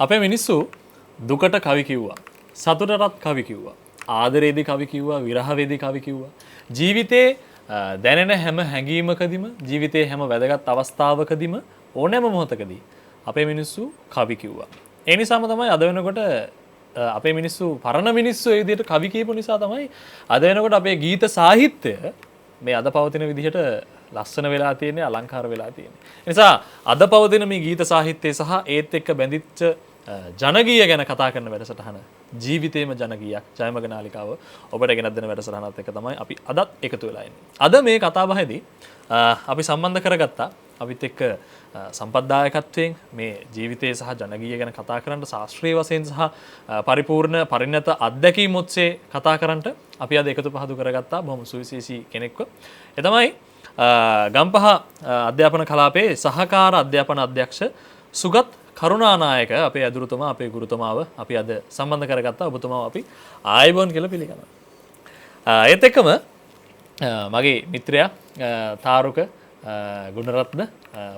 අපේ මිනිස්සු දුකට කවි කිව්වා. සතුටටත් කවි කිව්වා. ආදරේදී කවි කිව්වා, විරහවේදී කවි කිව්වා. ජීවිතේ දැනෙන හැම හැඟීමකදීම, ජීවිතේ හැම වැදගත් අවස්ථාවකදීම ඕනෑම මොහොතකදී අපේ මිනිස්සු කවි කිව්වා. ඒ නිසාම තමයි අද වෙනකොට අපේ මිනිස්සු පරණ මිනිස්සු ඒ විදිහට කවි කියපු නිසා තමයි අද වෙනකොට අපේ ගීත සාහිත්‍යය මේ අද පවතින විදිහට ලස්සන වෙලා තියෙන්නේ, අලංකාර වෙලා තියෙන්නේ. ඒ නිසා අද පවතින මේ ගීත සාහිත්‍යය සහ ඒත් එක්ක බැඳිච්ච ජනගීය ගැන කතා කරන වැඩසටහන ජීවිතේම ජනගීයක් ජයමග නාලිකාව ඔබට ගෙනත් දෙන වැඩසටහනත් එක්ක තමයි අපි අදත් එකතු වෙලා ඉන්නේ. අද මේ කතාබහේදී අපි සම්බන්ධ කරගත්තා අපිත් එක්ක සම්පත්දායකත්වයෙන් මේ ජීවිතය සහ ජනගීය ගැන කතා කරන්න ශාස්ත්‍රීය වශයෙන් සහ පරිපූර්ණ පරිණත අත්දැකීම් ඔස්සේ කතා කරන්න අපි අද එකතු පහදු කරගත්තා බොහොම සුවිශේෂී කෙනෙක්ව. ඒ තමයි ගම්පහ අධ්‍යාපන කලාපයේ සහකාර අධ්‍යාපන අධ්‍යක්ෂ සුගත් කරුණානායක අපේ ඇදුරුතුමා අපේ ගුරුතුමාව අපි අද සම්බන්ධ කරගත්තා. ඔබතුමාව අපි ආයුබෝවන් කියලා පිළිගන්නවා. ඒත් එක්කම මගේ මිත්‍රයා තාරුක ගුණරත්න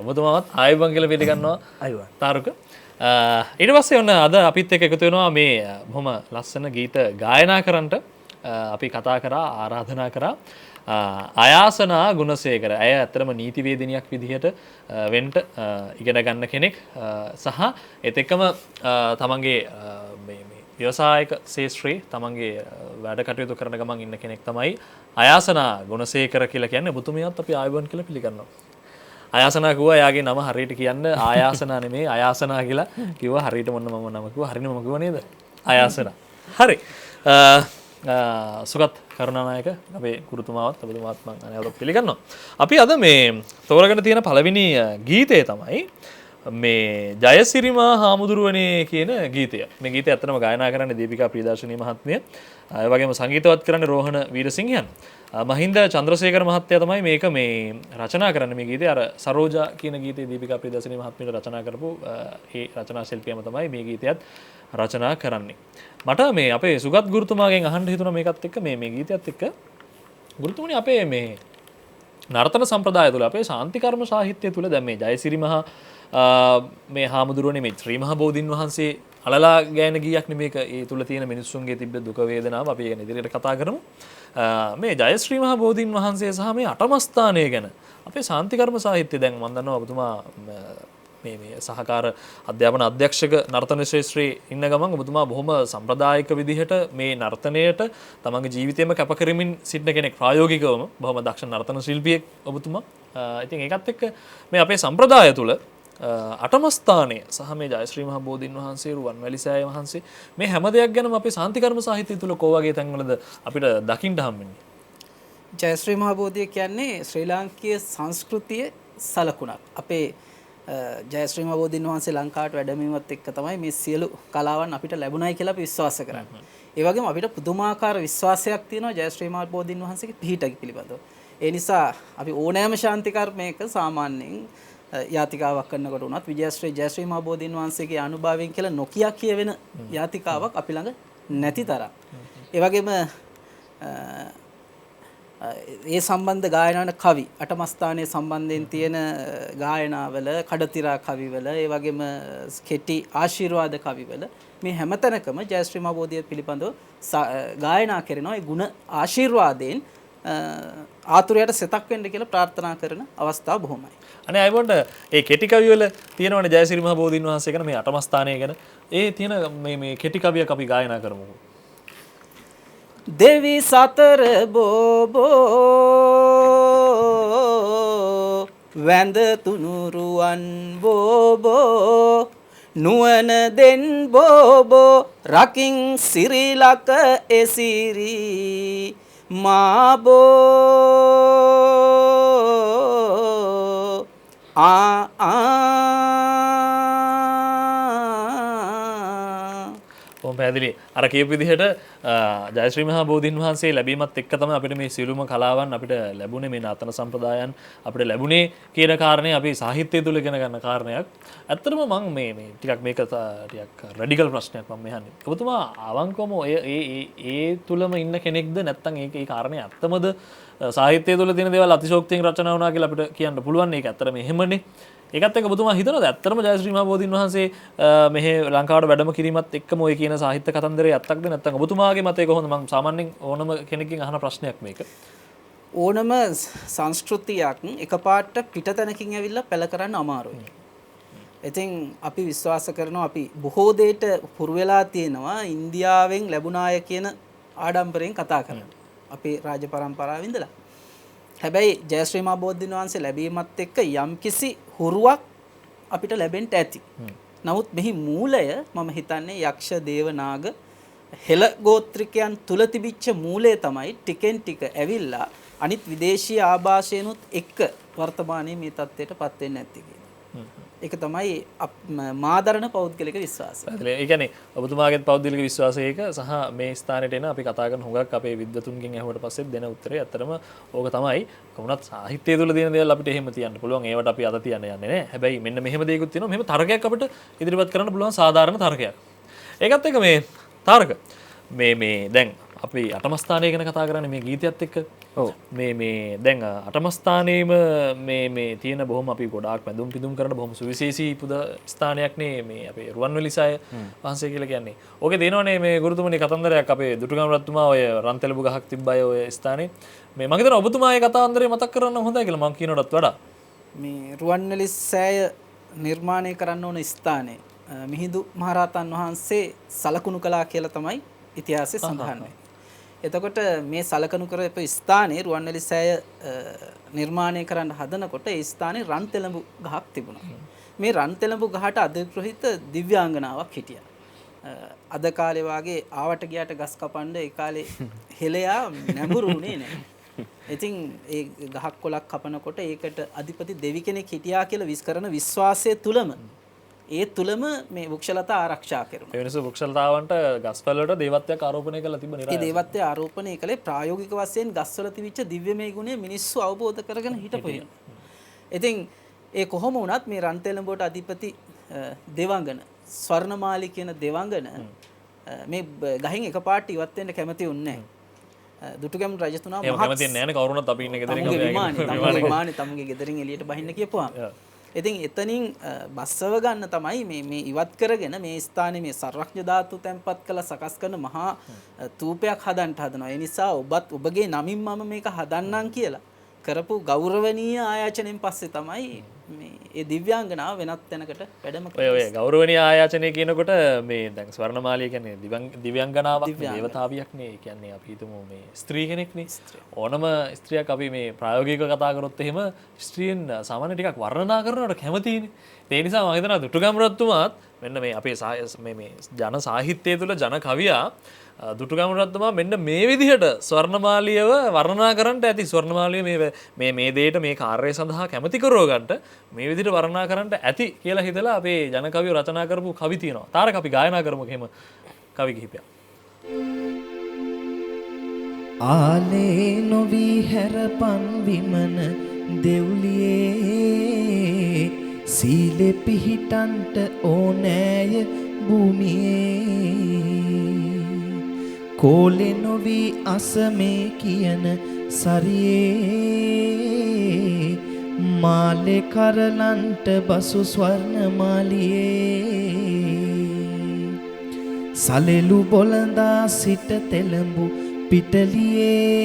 ඔබතුමාවත් ආයුබෝවන් කියලා පිළිගන්නවා. අයිවා තාරුක. ඊට පස්සේ ඔන්න අද අපිත් එක්ක එකතු වෙනවා මේ බොහොම ලස්සන ගීත ගායනා කරන්නට අපි කතා කරා ආරාධනා කරා අයාසනා ගුණසේකර. ඇය ඇත්තටම නීතිවේදිනියක් විදිහට වෙන්න ඉගෙන ගන්න කෙනෙක් සහ ඒත් එක්කම තමන්ගේ මේ ව්‍යවසායක ශාස්ත්‍රයේ තමන්ගේ වැඩ කටයුතු කරන ගමන් ඉන්න කෙනෙක් තමයි අයාසනා ගුණසේකර කියලා කියන්නේ. ඔබතුමියත් අපි ආයුබෝවන් කියලා පිළිගන්නවා. අයාසනා කිව්වා එයාගේ නම හරියට කියන්න ආයාසනා නෙමෙයි අයාසනා කියලා කිව්වා. හරියට මොන මම නම කිව්වා. හරියටම මම කිව්වා නේද? අයාසනා. හරි. සුගත් කරුණානායක අපේ ගුරුතුමාවත් ඔබතුමාත් මම අනවරත් පිළිගන්නවා. අපි අද මේ තෝරගෙන තියෙන පළවෙනි ගීතය තමයි මේ ජයසිරිමා හාමුදුරුවනේ කියන ගීතය. මේ ගීතය ඇත්තටම ගායනා කරන්නේ දීපිකා ප්‍රියදර්ශනී මහත්මිය. ඒ වගේම සංගීතවත් කරන්නේ රෝහණ වීරසිංහයන්. මහින්ද චන්ද්‍රසේකර මහත්තයා තමයි මේක මේ රචනා කරන්නේ. මේ ගීතය අර සරෝජා කියන ගීතේ දීපිකා ප්‍රියදර්ශනී මහත්මියට රචනා කරපු ඒ රචනා ශිල්පියම තමයි මේ ගීතයත් රචනා කරන්නේ. මට මේ අපේ සුගත් ගුරුතුමාගෙන් අහන්න හිතුණා මේකත් එක්ක මේ ගීතයත් එක්ක ගුරුතුමනි අපේ මේ නර්තන සම්ප්‍රදාය තුළ අපේ ශාන්තිකර්ම සාහිත්‍යය තුළ දැන් මේ ජයසිරි මහා මේ හාමුදුරුවනේ මේ ශ්‍රී මහා බෝධින් වහන්සේ අලලා ගෑන ගීයක් නේ මේක. ඒ තුළ තියෙන මිනිස්සුන්ගේ තිබ්බ දුක වේදනාව අපි ගැන ඉදිරියට කතා කරමු. මේ ජයශ්‍රී මහා බෝධින් වහන්සේ සහ මේ අටමස්ථානය ගැන අපේ ශාන්තිකර්ම සාහිත්‍යය දැන් මම දන්නවා ඔබතුමා මේ සහකාර අධ්‍යාපන අධ්‍යක්ෂක නර්තන ශාස්ත්‍රයේ ඉන්න ගමන් ඔබතුමා බොහොම සම්ප්‍රදායික විදිහට මේ නර්තනයට තමන්ගේ ජීවිතේම කැප කරමින් සිටින කෙනෙක්. ප්‍රායෝගිකවම බොහොම දක්ෂ නර්තන ශිල්පියෙක් ඔබතුමා. ඉතින් ඒකත් එක්ක මේ අපේ සම්ප්‍රදාය තුළ අටමස්ථානය සහ මේ ජයශ්‍රී මහා බෝධින් වහන්සේ රුවන්වැලිසෑය වහන්සේ මේ හැම දෙයක් ගැනම අපේ ශාන්තිකර්ම සාහිත්‍යය තුළ කෝ වගේ තැන්වලද අපිට දකින්න හම්බෙන්නේ? ජයශ්‍රී මහා බෝධිය කියන්නේ ශ්‍රී ලාංකීය සංස්කෘතියේ සලකුණක්. අපේ ජයශ්‍රී මහා බෝධින් වහන්සේ ලංකාවට වැඩමවීමත් එක්ක තමයි මේ සියලු කලාවන් අපිට ලැබුණයි කියලා අපි විශ්වාස කරන්නේ. ඒ වගේම අපිට පුදුමාකාර විශ්වාසයක් තියෙනවා ජයශ්‍රී මහා බෝධින් වහන්සේගේ පිහිට පිළිබඳව. ඒ නිසා අපි ඕනෑම ශාන්තිකර්මයක සාමාන්‍යයෙන් යාතිකාවක් කරනකොට උනත් විජයශ්‍රී ජයශ්‍රී මහා බෝධින් වහන්සේගේ අනුභවයෙන් කියලා නොකිය කියවෙන යාතිකාවක් අපි ළඟ නැති තරම්. ඒ වගේම ඒ සම්බන්ධ ගායනාන කවි අටමස්ථානයේ සම්බන්ධයෙන් තියෙන ගායනාවල කඩතිරා කවිවල ඒ වගේම කෙටි ආශිර්වාද කවිවල මේ හැමතැනකම ජයශ්‍රී මහා බෝධිය පිළිබඳව ගායනා කරනවා. ඒ ගුණ ආශිර්වාදයෙන් ආතුරයට සෙතක් වෙන්න කියලා ප්‍රාර්ථනා කරන අවස්ථා බොහොමයි. අනේ අයබොන්ට ඒ කෙටි කවිවල තියෙනවනේ ජයසිරි මහා බෝධින් වහන්සේ ගැන මේ අටමස්ථානය ගැන ඒ තියෙන මේ කෙටි කවියක් අපි ගායනා කරමුකෝ. දෙවි සතර බෝබෝ වැඳ තුනුරුවන් බෝබෝ නුවණ දෙන් බෝබෝ රකින් සිරිලක එසිරි මාබෝ පැහැදිලි. අර කියපු විදිහට ජයශ්‍රී මහා බෝධින් වහන්සේ ලැබීමත් එක්ක තමයි අපිට මේ සියලුම කලාවන් අපිට ලැබුණේ, මේ නර්තන සම්ප්‍රදායන් අපිට ලැබුණේ කියන කාරණේ අපි සාහිත්‍යය තුල ඉගෙන ගන්න කාරණයක්. ඇත්තටම මම මේ ටිකක් මේක ටිකක් රැඩිකල් ප්‍රශ්නයක් මම මෙහන්නේ. ඔබතුමා අවංකවම ඒ තුලම ඉන්න කෙනෙක්ද නැත්නම් ඒ කාරණේ ඇත්තමද සාහිත්‍යය තුල තියෙන දේවල් අතිශෝක්තියෙන් රචනා වුණා කියලා අපිට කියන්න පුළුවන්. ඒක ඇත්තටම එහෙමනේ. ඒකත් එක්ක ඔබතුමා හිතනවද ඇත්තටම ජයශ්‍රී මහ බෝධීන් වහන්සේ මෙහි ලංකාවට වැඩම කිරීමත් එක්කම ඔය කියන සාහිත්‍ය කතන්දරේ ඇත්තක්ද නැත්නම් ඔබතුමාගේ මතය කොහොමද? මම සාමාන්‍යයෙන් ඕනම කෙනෙක්ගෙන් අහන ප්‍රශ්නයක් මේක. ඕනම සංස්කෘතියක් එකපාරට පිටතැනකින් ඇවිල්ලා පැල කරන්න අමාරුයි. ඉතින් අපි විශ්වාස කරනවා අපි බොහෝ දේට පුරු වෙලා තියෙනවා ඉන්දියාවෙන් ලැබුණාය කියන ආඩම්බරයෙන් කතා කරන්න. අපේ රාජ පරම්පරාව ඉඳලා. හැබැයි ජයශ්‍රී මහ බෝධීන් වහන්සේ ලැබීමත් එක්ක යම්කිසි හුරුවක් අපිට ලැබෙන්න ඇති. නමුත් මෙහි මූලය මම හිතන්නේ යක්ෂ දේව නාග හෙළ ගෝත්‍රිකයන් තුල තිබිච්ච මූලය තමයි ටිකෙන් ටික ඇවිල්ලා අනිත් විදේශීය ආభాෂයනුත් එක්ක වර්තමානයේ මේ තත්ත්වයට පත් වෙන්නේ නැති කියන. ඒක තමයි මාදරණ පෞද්ගලික විශ්වාසය. ඒ කියන්නේ ඔබතුමාගේ පෞද්ගලික විශ්වාසයක සහ මේ ස්ථානෙට එන අපි කතා කරන හුඟක් අපේ විද්වතුන්ගෙන් ඇහුවට පස්සේ දෙන උත්තරේ ඇත්තටම ඕක තමයි. කොහොමවත් සාහිත්‍යය තුළ තියෙන දේවල් අපිට එහෙම තියන්න පුළුවන්. ඒවට අපි අත තියන්න යන්නේ නැහැ. හැබැයි මෙන්න මෙහෙම දේකුත් තියෙනවා. මෙහෙම තර්කයක් අපිට ඉදිරිපත් කරන්න පුළුවන් සාධාරණ තර්කයක්. ඒකත් එක්ක මේ තාරක මේ දැන් අපි අටම ස්ථානය ගැන කතා කරන්නේ මේ ගීතයත් එක්ක. ඔව් මේ දැන් අටම ස්ථානයේම මේ තියෙන බොහොම අපි ගොඩාක් වැඳුම් පිදුම් කරන බොහොම සුවිශේෂී පුද ස්ථානයක් නේ මේ අපේ රුවන්වැලිසෑය වහන්සේ කියලා කියන්නේ. ඕකේ දෙනවනේ මේ ගුරුතුමනි කතන්දරයක් අපේ දුටුගැමුණු රජතුමා ඔය රන්තෙලඹු ගහක් තිබ්බයි ඔය ස්ථානේ. මේ මම හිතනවා ඔබතුමා ඒ කතන්දරේ මතක් කරන්න හොඳයි කියලා මම කියනකොටත් වඩා. මේ රුවන්වැලිසෑය නිර්මාණය කරන්න ඕන ස්ථානේ මිහිඳු මහරහතන් වහන්සේ සලකුණු කළා කියලා තමයි ඉතිහාසයේ සඳහන් වෙන්නේ. එතකොට මේ සලකනු කරපු ස්ථානයේ රුවන්වැලිසෑය නිර්මාණය කරන්න හදනකොට ඒ ස්ථානයේ රන්තෙලඹු ගහක් තිබුණා. මේ රන්තෙලඹු ගහට අධිග්‍රහිත දිව්‍යාංගනාවක් හිටියා. අද කාලේ වාගේ ආවට ගියට ගස් කපන්න ඒ කාලේ හෙළයා නැඹුරුනේ නැහැ. ඉතින් ඒ ගහක් කොලක් කපනකොට ඒකට අධිපති දෙවි කෙනෙක් හිටියා කියලා විශ්කරන විශ්වාසය තුලම ඒ තුලම මේ වෘක්ෂලතා ආරක්ෂා කරනවා. ඒ නිසා වෘක්ෂලතාවන්ට ගස්වල වලට දේවත්වයක් ආරෝපණය කරලා තිබ්බ නිරාය. ඒ දේවත්වය ආරෝපණය කළේ ප්‍රායෝගික වශයෙන් ගස්වල තිබිච්ච දිව්‍යමය ගුණය මිනිස්සු අවබෝධ කරගෙන හිටපොයි. ඉතින් ඒ කොහොම වුණත් මේ රන්තෙලඹුවට අධිපති දෙවංගන ස්වර්ණමාලි කියන දෙවංගන මේ ගහින් එකපාරට ඉවත් වෙන්න කැමති වුණේ නැහැ. දුටුගැමුණු රජතුමා මහත් කැමති නැහැ නේ කවුරුණත් අපි ඉන්න ගෙදරින් විමානේ තමුගේ ගෙදරින් එළියට බහින්න කියපුවා. ඉතින් එතනින් බස්සව ගන්න තමයි මේ ඉවත් කරගෙන මේ ස්ථානයේ මේ සර්වඥ ධාතු තැන්පත් කළ සකස් කරන මහා තූපයක් හදන්න හදනවා. ඒ නිසා ඔබගේ නමින් මම මේක හදන්නම් කියලා කරපු ගෞරවනීය ආයාචනයෙන් පස්සේ තමයි මේ ඒ දිව්‍යාංගනාව වෙනත් තැනකට වැඩම කරන්නේ. ඔය ගෞරවනීය ආයාචනය කියනකොට මේ දැන් ස්වර්ණමාලිය කියන්නේ දිව්‍යාංගනාවක් දේවතාවියක් නේ. ඒ කියන්නේ අපි හිතමු මේ ස්ත්‍රී කෙනෙක් නේ. ඕනම ස්ත්‍රියක් අපි මේ ප්‍රායෝගිකව කතා කරොත් එහෙම ස්ත්‍රීන් සාමාන්‍ය ටිකක් වර්ණනා කරනවට කැමතිනේ. ඒ නිසා මම හිතනවා දුටුගැමුණු රජතුමාත් මෙන්න මේ අපේ මේ ජන සාහිත්‍යය තුළ ජන කවියා දුටුගැමුණු රජතුමා මෙන්න මේ විදිහට ස්වර්ණමාලියව වර්ණනා කරන්නට ඇති. ස්වර්ණමාලිය මේ දෙයට මේ කාර්යය සඳහා කැමති කරව ගන්නට මේ විදිහට වර්ණනා කරන්නට ඇති කියලා හිතලා අපේ ජන කවිය රචනා කරපු කවි තියෙනවා. තාරක අපි ගායනා කරමු එහෙම කවි කිහිපයක්. ආලේ නොවි හැරපන් විමන දෙව්ලියේ සීලෙ පිහිටන්ට ඕනෑය භූමියේ කෝලෙ නොවි අසමේ කියන සරියේ මාලෙ කරලන්ට බසු ස්වර්ණමාලියේ සලෙලු බොළඳා සිට තෙලඹු පිටලියේ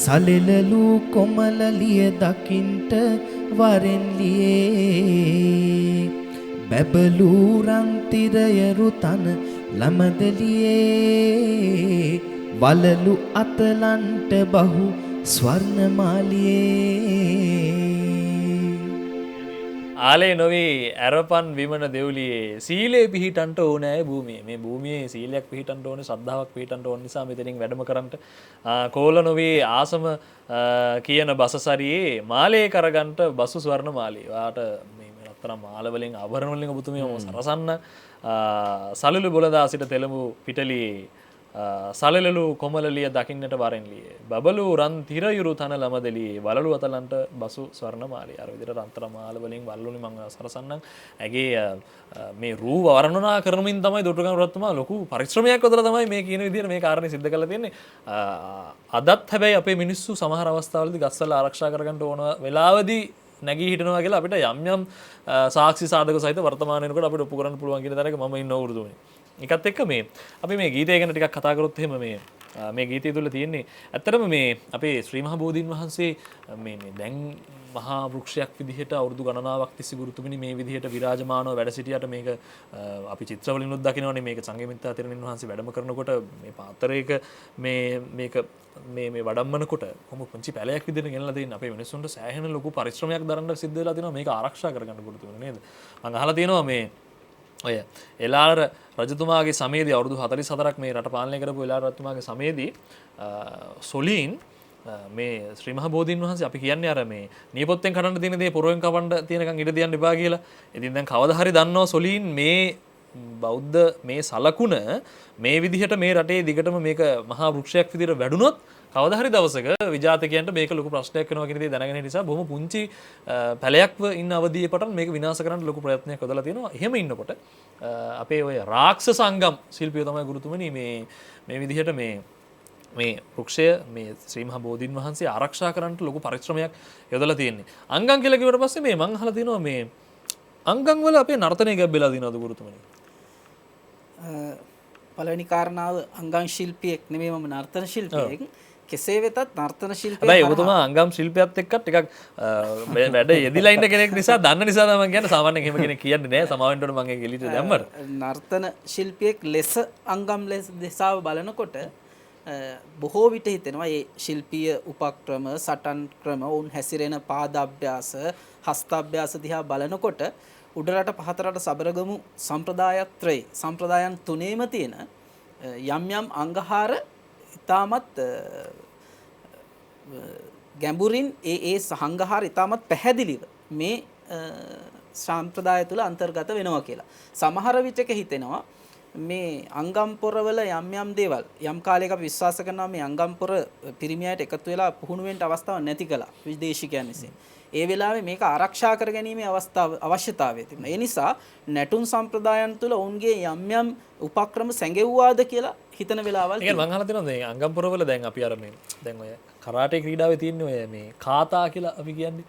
සලෙලලු කොමලලිය දකින්ට වරෙන්ලියේ බැබලු රන්තිරයරු තන ළමදලියේ වලලු අතලන්ට බහු ස්වර්ණමාලියේ ආලේ නොවේ ඇරපන් විමන දෙව්ලියේ සීලේ පිහිටන්ට ඕනෑ භූමියේ. මේ භූමියේ සීලයක් පිහිටන්ට ඕනේ, ශ්‍රද්ධාවක් පිහිටන්ට ඕන නිසා මෙතනින් වැඩම කරන්නට කෝල නොවේ ආසම කියන බසසරියේ මාලේ කරගන්ට බසු ස්වර්ණමාලිය. ඔයාට මේ රත්තරන් මාල වලින් ආභරණ වලින් ඔබතුමිය සරසන්න සලලු බොළඳා සිට තෙලඹු පිටලියේ සලලලු කොමලලිය දකින්නට වරෙන්ලියේ බබලු රන් තිරයුරු තන ළමදලියේ වලලු අතලන්ට බසු ස්වර්ණමාලිය. අර විදිහට රන්තර මාල වලින් වලලුනි මම සරසන්නම්. ඇගේ මේ රූ වර්ණනා කරමින් තමයි දුටුගැමුණු රජතුමා ලොකු පරිශ්‍රමයක් යොදලා තමයි මේ කියන විදිහට මේ කාරණේ සිද්ධ කරලා තියෙන්නේ. අදත් හැබැයි අපේ මිනිස්සු සමහර අවස්ථාවලදී ගස්වල ආරක්ෂා කරගන්න ඕන වෙලාවදී නැගී හිටිනවා කියලා අපිට යම් යම් සාක්ෂි සාධක සහිත වර්තමාන වෙනකොට අපිට ඔප්පු කරන්න පුළුවන් කියන තරක මම ඉන්න වෘදුනේ. ඒකත් එක්ක මේ අපි මේ ගීතය ගැන ටිකක් කතා කරොත් එහෙම මේ ගීතය තුළ තියෙන්නේ ඇත්තටම මේ අපේ ශ්‍රී මහ බෝධීන් වහන්සේ මේ දැන් මහා වෘක්ෂයක් විදිහට අවුරුදු ගණනාවක් තිස්සේ ගුරුතුමනි මේ විදිහට විරාජමානව වැඩ සිටියට මේක අපි චිත්‍රවලිනුත් දකිනවනේ මේක සංඝමිත්තා තෙරණින් වහන්සේ වැඩම කරනකොට මේ පාතරයක මේක මේ වඩම්මනකොට කොහොම පුංචි පැලයක් විදිහට ගෙනලා දෙන්න අපේ මිනිස්සුන්ට සෑහෙන ලොකු පරිශ්‍රමයක් දරන්න සිද්ධ වෙලා තියෙනවා මේක ආරක්ෂා කරගන්න ගුරුතුමනි නේද මම අහලා තියෙනවා මේ ඔය එලාර රජතුමාගේ සමයේදී අවුරුදු 44ක් මේ රට පාලනය කරපු එලාර රජතුමාගේ සමයේදී සොලීන් මේ ශ්‍රී මහ බෝධීන් වහන්සේ අපි කියන්නේ අර මේ නියපොත්තෙන් කඩන්න තියෙන දේ පොරවෙන් කවන්න තියෙනකන් ඉඩ තියන්න එපා කියලා. ඉතින් දැන් කවදා හරි දන්නවා සොලීන් මේ බෞද්ධ මේ සලකුණ මේ විදිහට මේ රටේ දිගටම මේක මහා වෘක්ෂයක් විදිහට වැඩුණොත් කවදා හරි දවසක විජාතකයන්ට මේක ලොකු ප්‍රශ්නයක් වෙනවා කියන දේ දැනගෙන හිටිය නිසා බොහොම පුංචි පැලයක්ව ඉන්න අවධියේ පටන් මේක විනාශ කරන්න ලොකු ප්‍රයත්නයක් යොදලා තියෙනවා. එහෙම ඉන්නකොට අපේ ඔය රාක්ෂස සංගම් ශිල්පියෝ තමයි ගුරුතුමනි මේ විදිහට මේ වෘක්ෂය මේ ශ්‍රී මහ බෝධීන් වහන්සේ ආරක්ෂා කරන්නට ලොකු පරිශ්‍රමයක් යොදලා තියෙන්නේ. අංගම් කියලා කිව්වට පස්සේ මේ මං අහලා තියෙනවා මේ අංගම් වල අපේ නර්තනය ගැබ්බෙලා තියෙනවද ගුරුතුමනි? පළවෙනි කාරණාව අංගම් ශිල්පියෙක් නෙමෙයි මම නර්තන ශිල්පියෙක්. කෙසේ වෙතත් නර්තන ශිල්පියෙක්. හැබැයි ඔබතුමා අංගම් ශිල්පියත් එක්ක ටිකක් වැඩ යෙදිලා ඉන්න කෙනෙක් නිසා දන්න නිසා තමයි මම කියන්නේ සාමාන්‍යයෙන් එහෙම කෙනෙක් කියන්නේ නැහැ. සමාවෙන්න ඕන මම ඒක එළියට දැම්මට. නර්තන ශිල්පියෙක් ලෙස අංගම් ලෙස දෙසාව බලනකොට බොහෝ විට හිතෙනවා මේ ශිල්පීය උපක්‍රම සටන් ක්‍රම ඔවුන් හැසිරෙන පාදාභ්‍යාස හස්තාභ්‍යාස දිහා බලනකොට උඩරට පහතරට සබරගමු සම්ප්‍රදායත්‍රයේ සම්ප්‍රදායන් තුනේම තියෙන යම් යම් අංගහාර ඉතාමත් ගැඹුරින් ඒ සංඝහාර ඉතාමත් පැහැදිලිව මේ සම්ප්‍රදාය තුළ අන්තර්ගත වෙනවා කියලා. සමහර විටක හිතෙනවා මේ අංගම්පොරවල යම් දේවල් යම් කාලයක අපි විශ්වාස කරනවා මේ අංගම්පොර පිරිමියාට එකතු වෙලා පුහුණු වෙන්න අවස්ථාවක් නැති කළා විදේශිකයන් විසින්. ඒ වෙලාවේ මේක ආරක්ෂා කර ගැනීමේ අවශ්‍යතාවය තිබුණා. ඒ නිසා නැටුම් සම්ප්‍රදායන් තුළ ඔවුන්ගේ යම් උපක්‍රම සැඟෙව්වාද කියලා හිතන වෙලාවල් තියෙනවා. මම අහලා තියෙනවා මේ අංගම්පොරවල දැන් අපි අර මේ දැන් ඔය කරාටේ ක්‍රීඩාවේ තියෙන ඔය මේ කාතා කියලා අපි කියන්නේ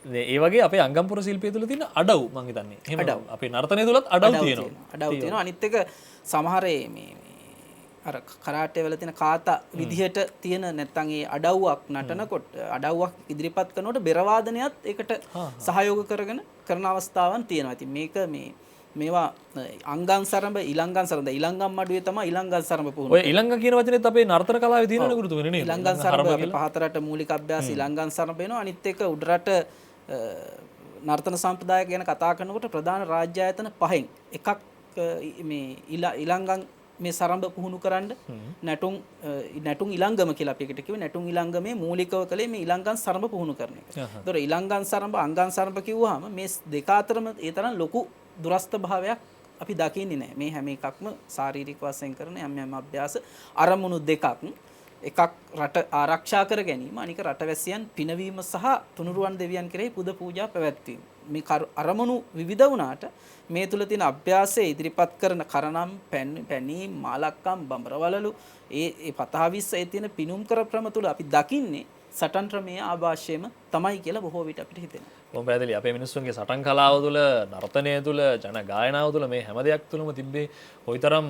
ඒ වගේ අපේ අංගම්පුර ශිල්පිය තුළ තියෙන අඩව් මං හිතන්නේ. එහෙම අපේ නර්තනය තුලත් අඩව් තියෙනවා. අඩව් තියෙනවා. අනිත් එක සමහර මේ අර කරාටේ වල තියෙන කාතා විදිහට තියෙන නැත්නම් ඒ අඩව්වක් නටනකොට අඩව්වක් ඉදිරිපත් කරනකොට බෙර වාදනයත් ඒකට සහයෝග කරගෙන කරන අවස්ථාවන් තියෙනවා. ඉතින් මේක මේවා අංගම් සරඹ ඊළංගම් සරඹ ඊළංගම් මඩුවේ තමයි ඊළංගම් සරඹ පුහුණු. ඔය ඊළංගම් කියන වචනේත් අපේ නර්තන කලාවේ තියෙනවනේ ගුරුතුමනි නේද? ඊළංගම් සරඹ අපි පහතරට මූලික අභ්‍යාස ඊළංගම් සරඹ වෙනවා. අනිත් එක උඩරට නර්තන සම්ප්‍රදාය ගැන කතා කරනකොට ප්‍රධාන රාජ්‍ය ආයතන පහෙන් එකක් මේ ඊළංගම් මේ සරඹ පුහුණු කරන්න නැටුම් ඊළංගම කියලා අපි එකට කිව්වේ. නැටුම් ඊළංගමේ මූලිකව කලේ මේ ඊළංගම් සරඹ පුහුණු කරන එක. ඒතොර ඊළංගම් සරඹ අංගම් සරඹ කිව්වහම මේ දෙක අතරම ඒ තරම් ලොකු දුරස්ත භාවයක් අපි දකින්නේ නැහැ. මේ හැම එකක්ම ශාරීරික වශයෙන් කරන යම් අභ්‍යාස අරමුණු දෙකක්. එකක් රට ආරක්ෂා කර ගැනීම, අනික රටවැසියන් පිනවීම සහ තුනුරුවන් දෙවියන් කෙරෙහි පුද පූජා පැවැත්වීම. මේ අරමුණු විවිධ වුණාට මේ තුල තියෙන අභ්‍යාසයේ ඉදිරිපත් කරන කරනම් පැනීම් මාලක්කම් බඹරවලලු ඒ පතාවිස්ස ඒ තියෙන පිනුම් කර ක්‍රම තුල අපි දකින්නේ සටන් ක්‍රමයේ ආభాෂයම තමයි කියලා බොහෝ විට අපිට හිතෙනවා. බොහොම පැහැදිලි. අපේ මිනිස්සුන්ගේ සටන් කලාව තුළ, නර්තනය තුළ, ජන ගායනාව තුළ මේ හැම දෙයක් තුළම තිබ්බේ කොයිතරම්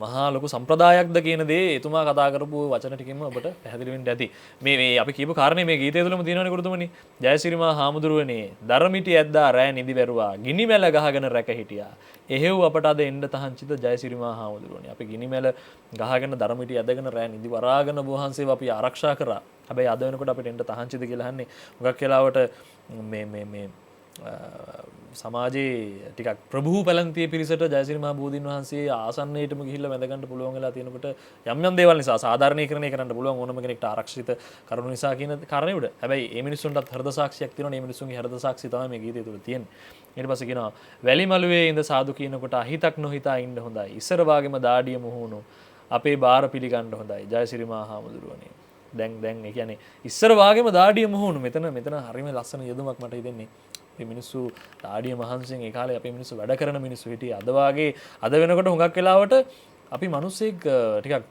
මහා ලොකු සම්ප්‍රදායක්ද කියන දේ එතුමා කතා කරපු වචන ටිකෙන්ම ඔබට පැහැදිලි වෙන්න ඇති. මේ අපි කියපු කාරණේ මේ ගීතය තුළම තියෙනවනේ ගුරුතුමනි. ජයසිරිමා හාමුදුරුවනේ දරමිටි ඇද්දා රෑ නිදි වැරුවා ගිනි මැල ගහගෙන රැක හිටියා. එහෙව් අපට අද එන්න තහංචිත ජයසිරිමා හාමුදුරුවනේ. අපි ගිනි මැල ගහගෙන දරමිටි ඇදගෙන රෑ නිදි වරාගෙන වහන්සේව අපි ආරක්ෂා කරා. හැබැයි අද වෙනකොට අපිට එන්න තහංචිත කියලා අහන්නේ මුගක් වෙලාවට මේ සමාජයේ ටිකක් ප්‍රභූ පැලන්තිය පිරිසට ජයසිරි මහ බෝධීන් වහන්සේ ආසන්නයටම ගිහිල්ලා වැඳගන්න පුළුවන් වෙලා තියෙනකොට යම් දේවල් නිසා සාධාරණීකරණය කරන්න පුළුවන් ඕනම කෙනෙක්ට ආරක්ෂිත කරුණු නිසා කියන කාරණේ උඩ. හැබැයි මේ මිනිස්සුන්ටත් හෘද සාක්ෂියක් තියෙනවා. මේ මිනිස්සුන්ගේ හෘද සාක්ෂිය තමයි මේ ගීතය තුළ තියෙන්නේ. ඊට පස්සේ කියනවා වැලි මළුවේ ඉඳ සාදු කියනකොට අහිතක් නොහිතා ඉන්න හොඳයි. ඉස්සර වාගේම දාඩිය මුහුණු අපේ බාර පිළිගන්න හොඳයි. ජයසිරි මහ හාමුදුරුවනේ. දැන් ඒ කියන්නේ ඉස්සර වාගේම දාඩිය මුහුණු මෙතන හරිම ලස්සන යෙදුමක් මට හිතෙන්නේ. මේ මිනිස්සු දාඩිය මහන්සියෙන් ඒ කාලේ අපේ මිනිස්සු වැඩ කරන මිනිස්සු හිටියේ. අද වාගේ අද වෙනකොට හුඟක් වෙලාවට අපි මිනිස්සෙක් ටිකක්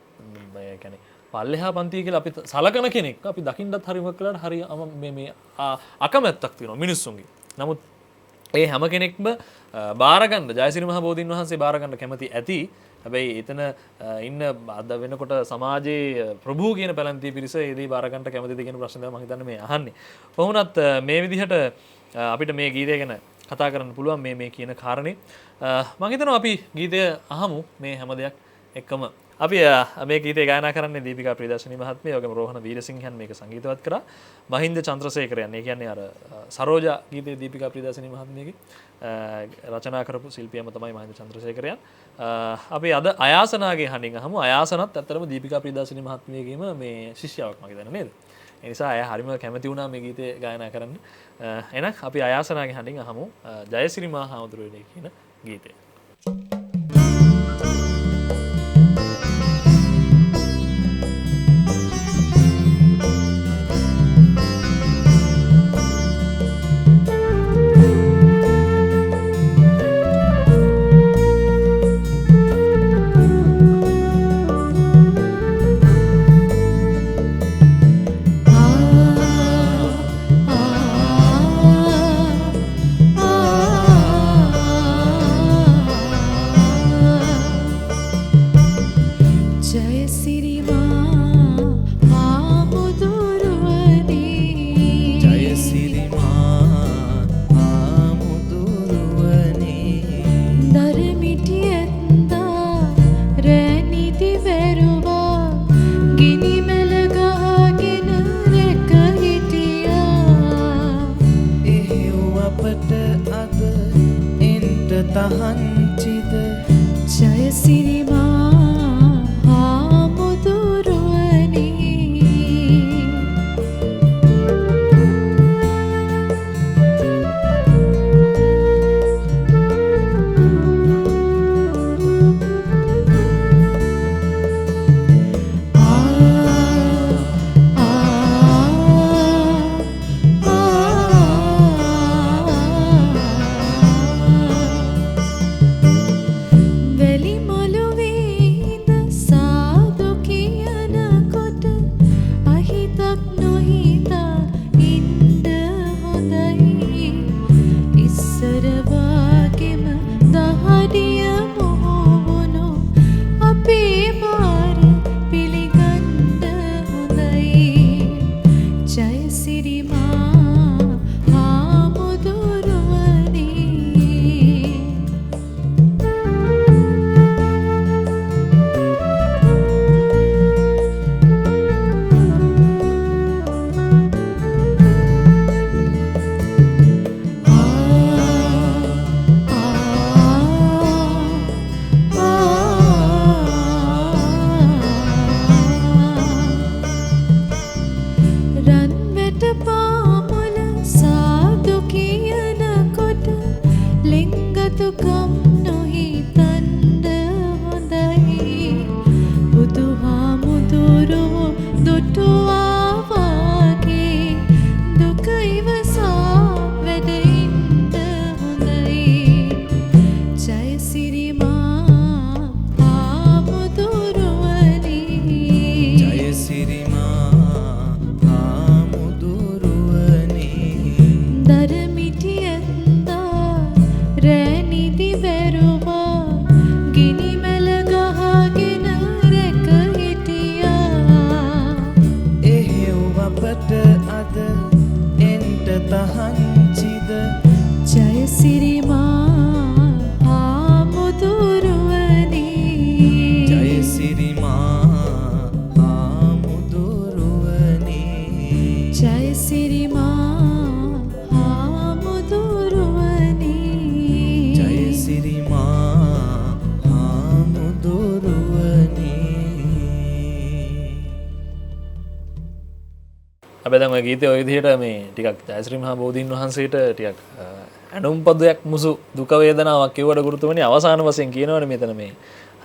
කියන්නේ පල්ලෙහා පන්තිය කියලා අපි සලකන කෙනෙක් අපි දකින්නත් හරි වකලට හරි මේ අකමැත්තක් තියෙනවා මිනිස්සුන්ගේ. නමුත් ඒ හැම කෙනෙක්ම බාරගන්න ජයසිරි මහ බෝධීන් වහන්සේ බාරගන්න කැමති ඇති. හැබැයි එතන ඉන්න අද වෙනකොට සමාජයේ ප්‍රභූ කියන පැලැන්තිය පිරිස ඒදී බාරගන්න කැමතිද කියන ප්‍රශ්න තමයි මම හිතන්නේ මේ අහන්නේ. කොහොමවත් මේ විදිහට අපිට මේ ගීතය ගැන කතා කරන්න පුළුවන් මේ කියන කාරණේ. මම හිතනවා අපි ගීතය අහමු මේ හැම දෙයක් එක්කම. අපි මේ ගීතය ගායනා කරන්නේ දීපිකා ප්‍රියදර්ශනී මහත්මිය, වගේම රෝහණ වීරසිංහන් මේක සංගීතවත් කරා. මහින්ද චන්ද්‍රසේකරයන්, ඒ කියන්නේ අර සරෝජා ගීතයේ දීපිකා ප්‍රියදර්ශනී මහත්මියගේ රචනා කරපු ශිල්පියම තමයි මහින්ද චන්ද්‍රසේකරයන්. අපි අද අයාසනාගේ හඬින් අහමු. අයාසනත් ඇත්තටම දීපිකා ප්‍රියදර්ශනී මහත්මියගේම මේ ශිෂ්‍යාවක් මම හිතන්නේ නේද? ඒ නිසා අය හරිම කැමති වුණා මේ ගීතය ගායනා කරන්න. එහෙනම් අපි අයාසනාගේ හඬින් අහමු ජයසිරි මහ හාමුදුරුවනේ කියන ගීතය. දැන් ඔය ගීතය ඔය විදිහට මේ ටිකක් ජයශ්‍රී මහ බෝධීන් වහන්සේට ටිකක් ඇඬුම් පදයක් මුසු දුක වේදනාවක් කියවට ගුරුතුමනි අවසාන වශයෙන් කියනවනේ මෙතන මේ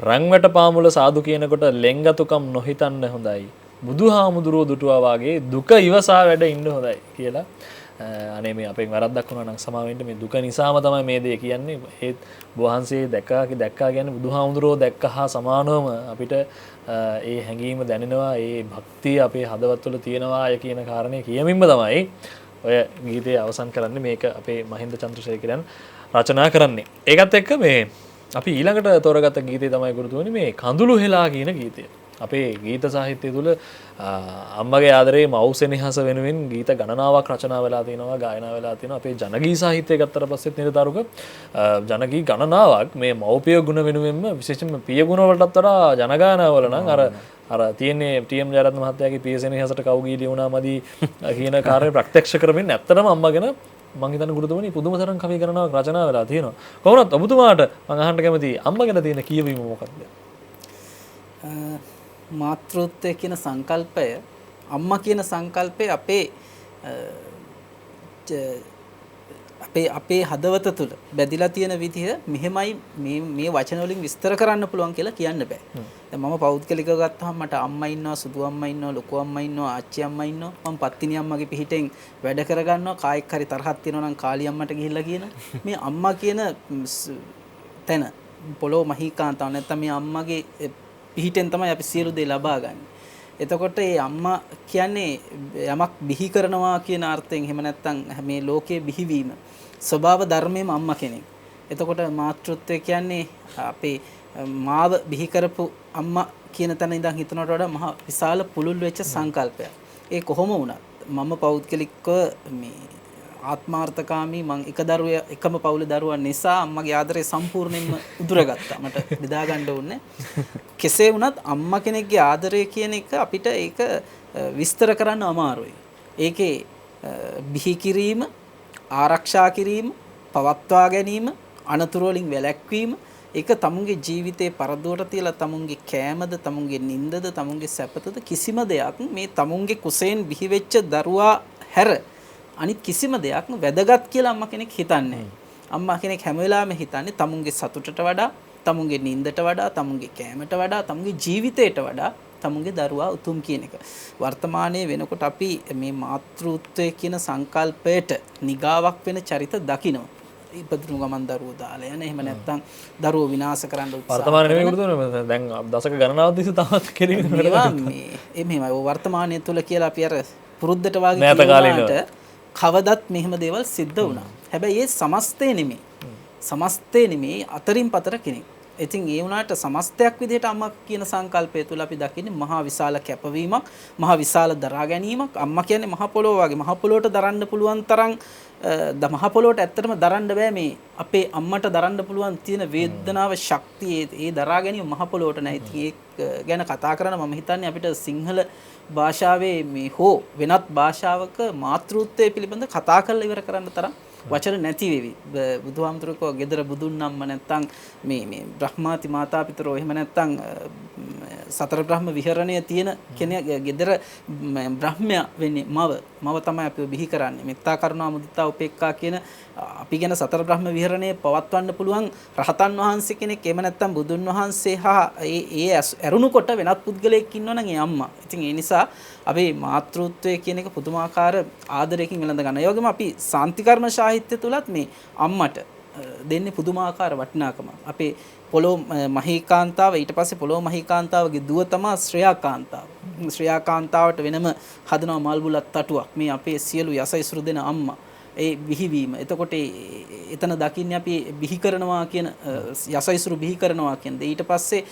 රංවැට පාමුල සාදු කියනකොට ලෙන්ගතුකම් නොහිතන්න හොඳයි බුදුහාමුදුරුවෝ දුටුවා වාගේ දුක ඉවසා වැඩ ඉන්න හොඳයි කියලා අනේ මේ අපෙන් වැරද්දක් වුණා නම් සමාව වෙන්න මේ දුක නිසාම තමයි මේ දේ කියන්නේ ඒත් වහන්සේ දැක්කා කියන්නේ බුදුහාමුදුරෝ දැක්ක හා සමානවම අපිට ඒ හැඟීම දැනෙනවා ඒ භක්තිය අපේ හදවත්වල තියෙනවා අය කියන කාරණේ කියමින්ම තමයි ඔය ගීතය අවසන් කරන්නේ මේක අපේ මහින්ද චන්ද්‍රසේකරයන් රචනා කරන්නේ ඒකත් එක්ක මේ අපි ඊළඟට තෝරගත්ත ගීතය තමයි ගුරුතුමනි මේ කඳුළු හෙලා කියන ගීතය අපේ ගීත සාහිත්‍යය තුළ අම්මගේ ආදරේ මව් සෙනෙහස වෙනුවෙන් ගීත ගණනාවක් රචනා වෙලා තියෙනවා ගායනා වෙලා තියෙනවා අපේ ජනගී සාහිත්‍යය ගත්තට පස්සෙත් නිරතරුක ජනගී ගණනාවක් මේ මව්පිය ගුණ වෙනුවෙන්ම විශේෂයෙන්ම පිය ගුණ වලටත් වඩා ජනගායනාවල නම් අර තියෙන්නේ ටීඑම් ජයරත්න මහත්තයාගේ පිය සෙනෙහසට කවුගී ලියුණා මදි කියන කාර්යය ප්‍රත්‍යක්ෂ කරමින් ඇත්තටම අම්මගෙන මං හිතන්නේ ගුරුතුමනි පුදුම තරම් කවි ගණනාවක් රචනා වෙලා තියෙනවා කොහොමවත් ඔබතුමාට මං අහන්න කැමතියි අම්මගෙන තියෙන කියවීම මොකක්ද මාතෘත්වය කියන සංකල්පය අම්මා කියන සංකල්පය අපේ හදවත තුළ බැඳිලා තියෙන විදිහ මෙහෙමයි මේ වචන වලින් විස්තර කරන්න පුළුවන් කියලා කියන්න බෑ. දැන් මම පෞද්ගලිකව ගත්තාම මට අම්මා ඉන්නවා, සුදු අම්මා ඉන්නවා, ලොකු අම්මා ඉන්නවා, ආච්චි අම්මා ඉන්නවා. මම පත්තිනි අම්මගේ පිහිටෙන් වැඩ කරගන්නවා. කායික හරි තරහක් තියෙනවා නම් කාලි අම්මට ගිහිල්ලා කියනවා. මේ අම්මා කියන තැන පොළොව මහීකාන්තාව නැත්තම් මේ අම්මගේ පිහිටෙන් තමයි අපි සියලු දේ ලබා ගන්න. එතකොට මේ අම්මා කියන්නේ යමක් බිහි කරනවා කියන අර්ථයෙන් එහෙම නැත්නම් මේ ලෝකයේ බිහිවීම ස්වභාව ධර්මයේම අම්මා කෙනෙක්. එතකොට මාතෘත්වය කියන්නේ අපේ මාව බිහි කරපු අම්මා කියන තැන ඉඳන් හිතනවට වඩා මහ විශාල පුළුල් වෙච්ච සංකල්පයක්. ඒ කොහොම වුණත් මම පෞද්ගලිකව මේ ආත්මාර්ථකාමී මං එකම පවුලේ දරුවා නිසා අම්මගේ ආදරය සම්පූර්ණයෙන්ම උදුරගත්තා. මට බෙදා ගන්න ඕනේ. කෙසේ වුණත් අම්මා කෙනෙක්ගේ ආදරය කියන එක අපිට ඒක විස්තර කරන්න අමාරුයි. ඒකේ බිහි කිරීම, ආරක්ෂා කිරීම, පවත්වා ගැනීම, අනතුරු වලින් වැළැක්වීම ඒක තමුන්ගේ ජීවිතේ පරදුවට තියලා තමුන්ගේ කෑමද, තමුන්ගේ නිින්දද, තමුන්ගේ සැපතද කිසිම දෙයක් මේ තමුන්ගේ කුසෙන් බිහි වෙච්ච දරුවා හැර අනිත් කිසිම දෙයක් වැදගත් කියලා අම්මා කෙනෙක් හිතන්නේ. අම්මා කෙනෙක් හැම වෙලාවෙම හිතන්නේ තමුන්ගේ සතුටට වඩා, තමුන්ගේ නිින්දට වඩා, තමුන්ගේ කෑමට වඩා, තමුන්ගේ ජීවිතයට වඩා තමුන්ගේ දරුවා උතුම් කියන එක. වර්තමානයේ වෙනකොට අපි මේ මාතෘත්වය කියන සංකල්පයට නිගාවක් වෙන චරිත දකිනවා. ඉපදුණු ගමන් දරුවෝ දාලා යන එහෙම නැත්නම් දරුවෝ විනාශ කරන්න උත්සාහ වර්තමානයේ නෙමෙයි ගුරුතුමනි දැන් දශක ගණනාවක් තිස්සේ තාමත් කෙරෙන්නේ මෙහෙමයි වර්තමානයේ තුල කියලා අපි අර පුරුද්දට වාගේ කියනවාට කවදත් මෙහෙම දේවල් සිද්ධ වුණා. හැබැයි ඒ සමස්තේ නෙමෙයි අතරින් පතර කෙනෙක්. ඉතින් ඒ වුණාට සමස්තයක් විදිහට අම්මා කියන සංකල්පය තුල අපි දකින්නේ මහා විශාල කැපවීමක්, මහා විශාල දරා ගැනීමක්. අම්මා කියන්නේ මහ පොළොව වගේ. මහ පොළොවට දරන්න පුළුවන් තරම් මහ පොළොවට ඇත්තටම දරන්න බෑ මේ අපේ අම්මට දරන්න පුළුවන් තියෙන වේදනාව ශක්තිය ඒ දරා ගැනීම මහ පොළොවට නැහැ. ඉතින් ඒක ගැන කතා කරන මම හිතන්නේ අපිට සිංහල භාෂාවේ මේ හෝ වෙනත් භාෂාවක මාතෘත්වය පිළිබඳ කතා කරලා ඉවර කරන්න තරම් වචන නැති වෙවි. බුදුහාමුදුරුවෝ ගෙදර බුදුන් නම්ම නැත්තම් මේ බ්‍රහ්මාති මාතාපිතරෝ එහෙම නැත්තම් සතර බ්‍රහ්ම විහරණය තියෙන කෙනෙක් ගෙදර බ්‍රහ්මයා වෙන්නේ මව තමයි අපිව බිහි කරන්නේ. මෙත්තා කරුණා මුදිතා උපේක්ඛා කියන අපි ගැන සතර බ්‍රහ්ම විහරණය පවත්වන්න පුළුවන් රහතන් වහන්සේ කෙනෙක් එහෙම නැත්තම් බුදුන් වහන්සේ හා ඒ ඇරුණු කොට වෙනත් පුද්ගලයෙක් ඉන්නවනම් ඒ අම්මා. ඉතින් ඒ නිසා අපි මාතෘත්වය කියන එක පුදුමාකාර ආදරයකින් වෙලඳ ගන්න. ඒ වගේම අපි සාන්තිකර්ම සාහිත්‍ය තුලත් මේ අම්මට දෙන්නේ පුදුමාකාර වටිනාකම. අපේ පොළොව මහීකාන්තාව ඊට පස්සේ පොළොව මහීකාන්තාවගේ දුව තමයි ශ්‍රේයාකාන්තාව. ශ්‍රේයාකාන්තාවට වෙනම හදනවා මල් බුලත් තටුවක්. මේ අපේ සියලු යසයිසුරු දෙන අම්මා. ඒ බිහිවීම. එතකොට එතන දකින්නේ අපි බිහි කරනවා කියන යසයිසුරු බිහි කරනවා කියන්නේ. ඊට පස්සේ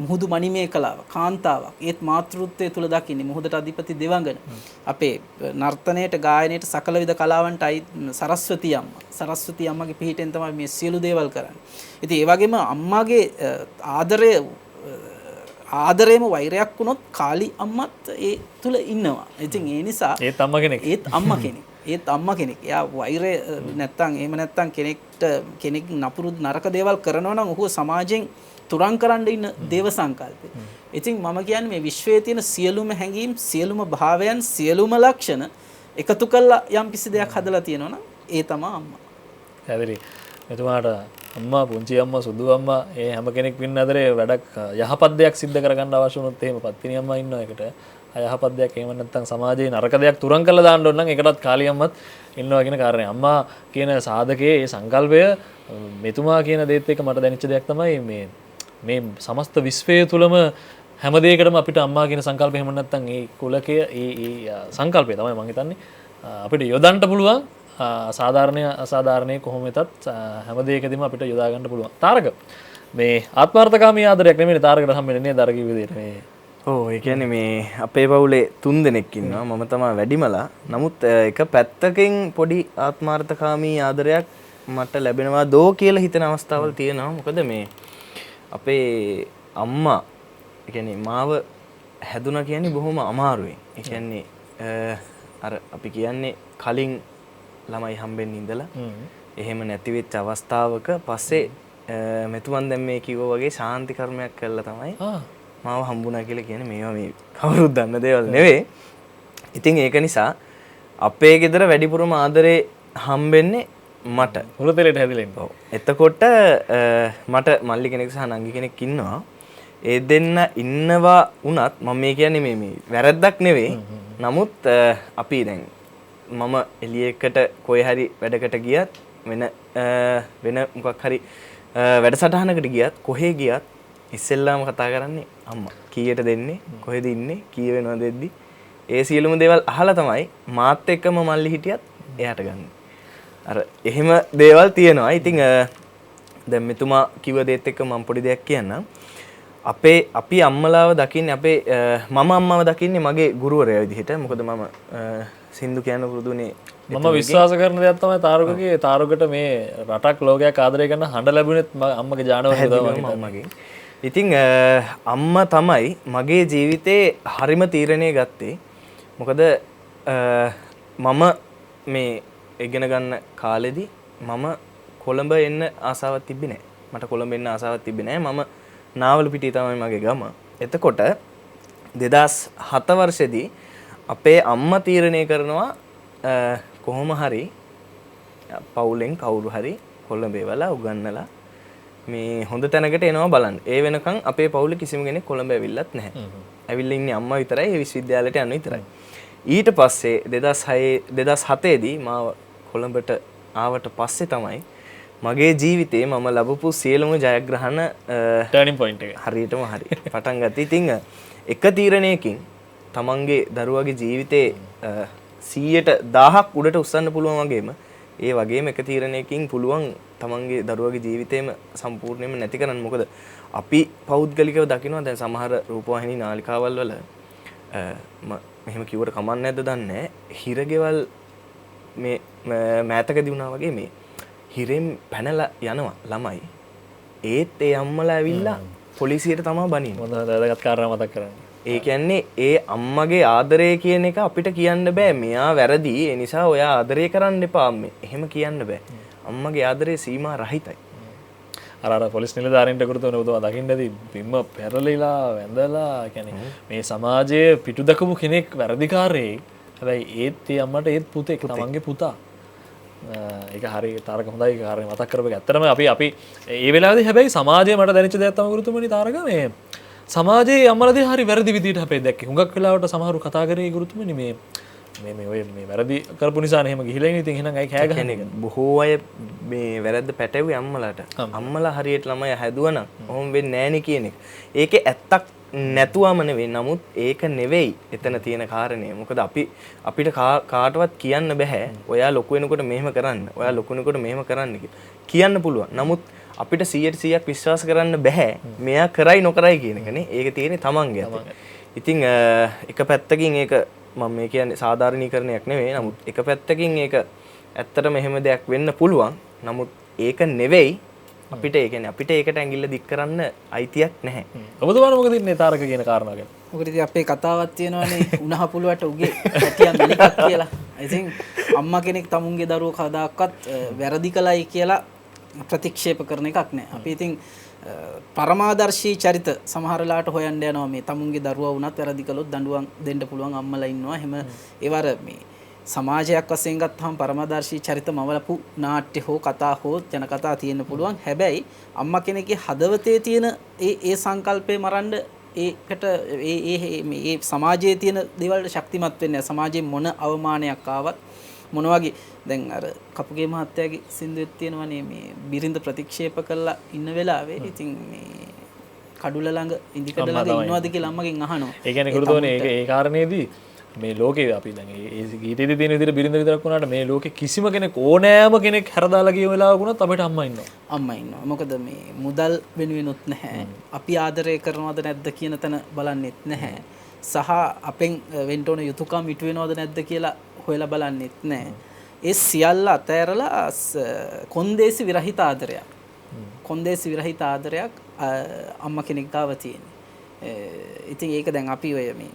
මුහුදු මණිමේ කලාව කාන්තාවක්. ඒත් මාතෘත්වය තුල දකින්නේ මුහුදට අධිපති දෙවඟන. අපේ නර්තනයේට ගායනයේට සකල විද කලාවන්ටයි සරස්වති අම්මා. සරස්වති අම්මගේ පිහිටෙන් තමයි මේ සියලු දේවල් කරන්නේ. ඉතින් ඒ වගේම අම්මාගේ ආදරේම වෛරයක් වුණොත් කාලි අම්මත් ඒ තුල ඉන්නවා. ඉතින් ඒ නිසා ඒත් අම්මා කෙනෙක්. ඒත් අම්මා කෙනෙක්. එයා වෛරය නැත්තම් එහෙම නැත්තම් කෙනෙක් නපුරු නරක දේවල් කරනවා නම් ඔහු සමාජයෙන් තුරන් කරන්න ඉන්න දේව සංකල්පය. ඉතින් මම කියන්නේ මේ විශ්වයේ තියෙන සියලුම හැඟීම්, සියලුම භාවයන්, සියලුම ලක්ෂණ එකතු කරලා යම් කිසි දෙයක් හදලා තියෙනවා නම් ඒ තමයි අම්මා. හැබැයි එතුමාට අම්මා පුංචි අම්මා සුදු අම්මා ඒ හැම කෙනෙක් ඉන්න අතරේ වැඩක් යහපත් දෙයක් සිද්ධ කරගන්න අවශ්‍ය වුණොත් එහෙම පත්තිනි අම්මා ඉන්නවා එකට අයහපත් දෙයක් එහෙම නැත්නම් සමාජයේ නරක දෙයක් තුරන් කරලා දාන්න ඕන නම් ඒකටත් කාලි අම්මත් ඉන්නවා කියන කාරණේ අම්මා කියන සාධකයේ ඒ සංකල්පය මෙතුමා කියන දේත් එක්ක මට දැනෙච්ච දෙයක් තමයි මේ සමස්ත විශ්වය තුලම හැම දෙයකටම අපිට අම්මා කියන සංකල්පය එහෙම නැත්නම් ඒ කුලකය ඒ සංකල්පය තමයි මම හිතන්නේ අපිට යොදන්න පුළුවන් අසාධාරණයේ කොහොම වෙතත් හැම දෙයකදීම අපිට යොදා ගන්න පුළුවන්. තාරක මේ ආත්මార్థකාමී ආදරයක් නෙමෙයි තාරකට හම්බෙන්නේ නේද අර කිව්ව විදිහට මේ. ඔව් ඒ කියන්නේ මේ අපේ පවුලේ 3 දෙනෙක් ඉන්නවා. මම තමයි වැඩිමලා. නමුත් එක පැත්තකින් පොඩි ආත්මార్థකාමී ආදරයක් මට ලැබෙනවා දෝ කියලා හිතන අවස්ථාවල් තියෙනවා. මොකද මේ අපේ අම්මා ඒ කියන්නේ මාව හැදුනා කියන්නේ බොහොම අමාරුවෙන්. ඒ කියන්නේ අර අපි කියන්නේ කලින් ළමයි හම්බෙන්න ඉඳලා එහෙම නැති වෙච්ච අවස්ථාවක පස්සේ මෙතුමන් දැන් මේ කිව්වා වගේ ශාන්ති කර්මයක් කළා තමයි මාව හම්බුණා කියලා කියන්නේ මේවා මේ කවුරුත් දන්න දේවල් නෙවෙයි. ඉතින් ඒක නිසා අපේ ගෙදර වැඩිපුරම ආදරේ හම්බෙන්නේ මට. හුරතලෙට හැදිලා ඉන්නවා. එතකොට මට මල්ලි කෙනෙක් සහ නංගි කෙනෙක් ඉන්නවා. ඒ දෙන්න ඉන්නවා වුණත් මම මේ කියන්නේ මේ වැරද්දක් නෙවෙයි. නමුත් අපි දැන් මම එළියකට කොහේ හරි වැඩකට ගියත් වෙන මොකක් හරි වැඩසටහනකට ගියත් කොහේ ගියත් ඉස්සෙල්ලාම කතා කරන්නේ අම්මා. කීයට දෙන්නේ? කොහෙද ඉන්නේ? කී වෙනවද දෙද්දි? ඒ සියලුම දේවල් අහලා තමයි මාත් එක්කම මල්ලි හිටියත් එයාට ගන්න. අර එහෙම දේවල් තියෙනවා. ඉතින් දැන් මෙතුමා කිව්ව දේත් එක්ක මම පොඩි දෙයක් කියන්නම්. අපි අම්මලාව දකින්නේ මම අම්මව දකින්නේ මගේ ගුරුවරයා විදිහට. මොකද මම සින්දු කියන්න පුරුදුනේ. මම විශ්වාස කරන දෙයක් තමයි තාරුකගේ තාරුකට මේ රටක් ලෝකයක් ආදරය කරන හඬ ලැබුණෙත් මගේ ජානවල මගේ. ඉතින් අම්මා තමයි මගේ ජීවිතේ හරිම තීරණය ගත්තේ. මොකද මම මේ ඉගෙන ගන්න කාලෙදි මම කොළඹ එන්න ආසාවක් තිබ්බේ නැහැ. මට කොළඹ එන්න ආසාවක් තිබ්බේ නැහැ. මම නාවලපිටිය තමයි මගේ ගම. එතකොට 2007 වර්ෂෙදී අපේ අම්මා තීරණය කරනවා කොහොම හරි පවුලෙන් කවුරු හරි කොළඹේවලා උගන්නලා මේ හොඳ තැනකට එනවා බලන්න. ඒ වෙනකන් අපේ පවුලේ කිසිම කෙනෙක් කොළඹ ඇවිල්ලත් නැහැ. ඇවිල්ලා ඉන්නේ අම්මා විතරයි. ඒ විශ්වවිද්‍යාලයට යන්න විතරයි. ඊට පස්සේ 2007 දී මාව කොළඹට ආවට පස්සේ තමයි මගේ ජීවිතේ මම ලැබපු සියලුම ජයග්‍රහණ ටර්නින් පොයින්ට් එක හරියටම හරි පටන් ගත්තා. ඉතින් එක තීරණයකින් තමන්ගේ දරුවගේ ජීවිතේ 100,000ක් උඩට උස්සන්න පුළුවන් වගේම එක තීරණයකින් පුළුවන් තමන්ගේ දරුවගේ ජීවිතේම සම්පූර්ණයෙන්ම නැති කරන්න. මොකද අපි පෞද්ගලිකව දකිනවා දැන් සමහර රූපවාහිනී නාලිකාවල් වල මෙහෙම කිව්වට කමක් නැද්ද දන්නේ හිරගෙවල් මේ මෑතකදී වුණා වගේ මේ හිරෙන් පැනලා යනවා ළමයි. ඒත් ඒ අම්මලා ඇවිල්ලා පොලිසියට තමයි බනින්නේ. හොඳ වැදගත් කාරණා මතක් කරගන්න. ඒ කියන්නේ ඒ අම්මගේ ආදරය කියන එක අපිට කියන්න බෑ. මෙයා වැරදි. ඒ නිසා ඔයා ආදරය කරන්න එපා අම්මේ. එහෙම කියන්න බෑ. අම්මගේ ආදරේ සීමා රහිතයි. අර පොලිස් නිලධාරීන්ට කරුතෝ නේ දකින්නදී බිම්ම පෙරලිලා වැඳලා කියන්නේ මේ සමාජයේ පිටු දකපු කෙනෙක් වැරදිකාරයෙක්. හැබැයි ඒත් ඒ අම්මට ඒත් පුතෙක් තමන්ගේ පුතා. ඒක හරි තාරක හොඳයි කාරණේ මතක් කරපු එක. ඇත්තටම අපි ඒ වෙලාවේදී හැබැයි සමාජයේ මට දැනෙච්ච දෙයක් තමයි ගුරුතුමනි තාරක මේ සමාජයේ අම්මලාදී හරි වැරදි විදිහට හැපේ දැක්කේ. හුඟක් වෙලාවට සමහරු කතා කරේ ගුරුතුමනි මේ ඔය මේ වැරදි කරපු නිසානේ එහෙම ගිහිලා ඉන්නේ. ඉතින් එහෙනම් අය කෑ ගහන එක. බොහෝ අය මේ වැරද්ද පැටවුවේ අම්මලාට. අම්මලා හරියට ළමයි හැදුවනම් ඔහොම වෙන්නේ නැහනේ කියන එක. ඒකේ ඇත්තක් නැතුවම නෙවෙයි. නමුත් ඒක නෙවෙයි එතන තියෙන කාරණේ. මොකද අපිට කාටවත් කියන්න බෑ. ඔයා ලොකු වෙනකොට මෙහෙම කරන්න. ඔයා ලොකු වෙනකොට මෙහෙම කරන්න කියන්න පුළුවන්. නමුත් අපිට 100% විශ්වාස කරන්න බෑ. මෙයා කරයි නොකරයි කියන එකනේ. ඒක තියෙන්නේ තමන්ගේ අතේ. ඉතින් එක පැත්තකින් ඒක මම මේ කියන්නේ සාධාරණීකරණයක් නෙවෙයි. නමුත් එක පැත්තකින් ඒක ඇත්තටම එහෙම දෙයක් වෙන්න පුළුවන්. නමුත් ඒක නෙවෙයි අපිට ඒ කියන්නේ අපිට ඒකට ඇඟිල්ල දික් කරන්න අයිතියක් නැහැ. ඔබතුමාට මොකද ඉන්නේ තාරක කියන කාරණා ගැන? මොකද ඉතින් අපේ කතාවක් තියෙනවානේ උණහපුලුවට උගේ හැටියා මෙලිකක් කියලා. ඉතින් අම්මා කෙනෙක් තමුන්ගේ දරුවෝ කවදාකවත් වැරදි කළයි කියලා ප්‍රතික්ෂේප කරන එකක් නෑ. අපි ඉතින් පරමාදර්ශී චරිත සමහරලාට හොයන්න යනවා මේ තමුන්ගේ දරුවා වුණත් වැරදි කළොත් දඬුවම් දෙන්න පුළුවන් අම්මලා ඉන්නවා. එහෙම ඒවර මේ සමාජයක් වශයෙන් ගත්තාම පරමාදර්ශී චරිත මවලපු නාට්‍ය හෝ කතා හෝ ජනකතා තියෙන්න පුළුවන්. හැබැයි අම්මා කෙනෙක්ගේ හදවතේ තියෙන ඒ සංකල්පේ මරන්න ඒකට ඒ සමාජයේ තියෙන දේවල්ට ශක්තිමත් වෙන්නේ. සමාජයේ මොන අවමානයක් ආවත් මොන වගේ දැන් අර කපුගේ මහත්තයාගේ සින්දුවෙත් තියෙනවනේ මේ බිරිඳ ප්‍රතික්ෂේප කරලා ඉන්න වෙලාවේ ඉතින් මේ කඩුල ළඟ ඉන්දිකඩ ළඟ ඉන්නවද කියලා අම්මගෙන් අහනවා. ඒ කියන්නේ ගුරුතුමනි ඒ කාරණේදී මේ ලෝකේ අපි දැන් ඒ ගීතේදී තියෙන විදිහට බිරිඳ විතරක් වුණාට මේ ලෝකේ කිසිම කෙනෙක් ඕනෑම කෙනෙක් හැරදාලා ගිය වෙලාවක වුණත් අපිට අම්මා ඉන්නවා. අම්මා ඉන්නවා. මොකද මේ මුදල් වෙනුවෙනුත් නැහැ. අපි ආදරය කරනවද නැද්ද කියන තැන බලන්නෙත් නැහැ. සහ අපෙන් වෙන්න ඕන යුතුයකම් ඉටු වෙනවද නැද්ද කියලා හොයලා බලන්නෙත් නැහැ. ඒ සියල්ල අතෑරලා කොන්දේසි විරහිත ආදරයක්. කොන්දේසි විරහිත ආදරයක් අම්මා කෙනෙක් ගාව තියෙන්නේ. ඉතින් ඒක දැන් අපි ඔය මේ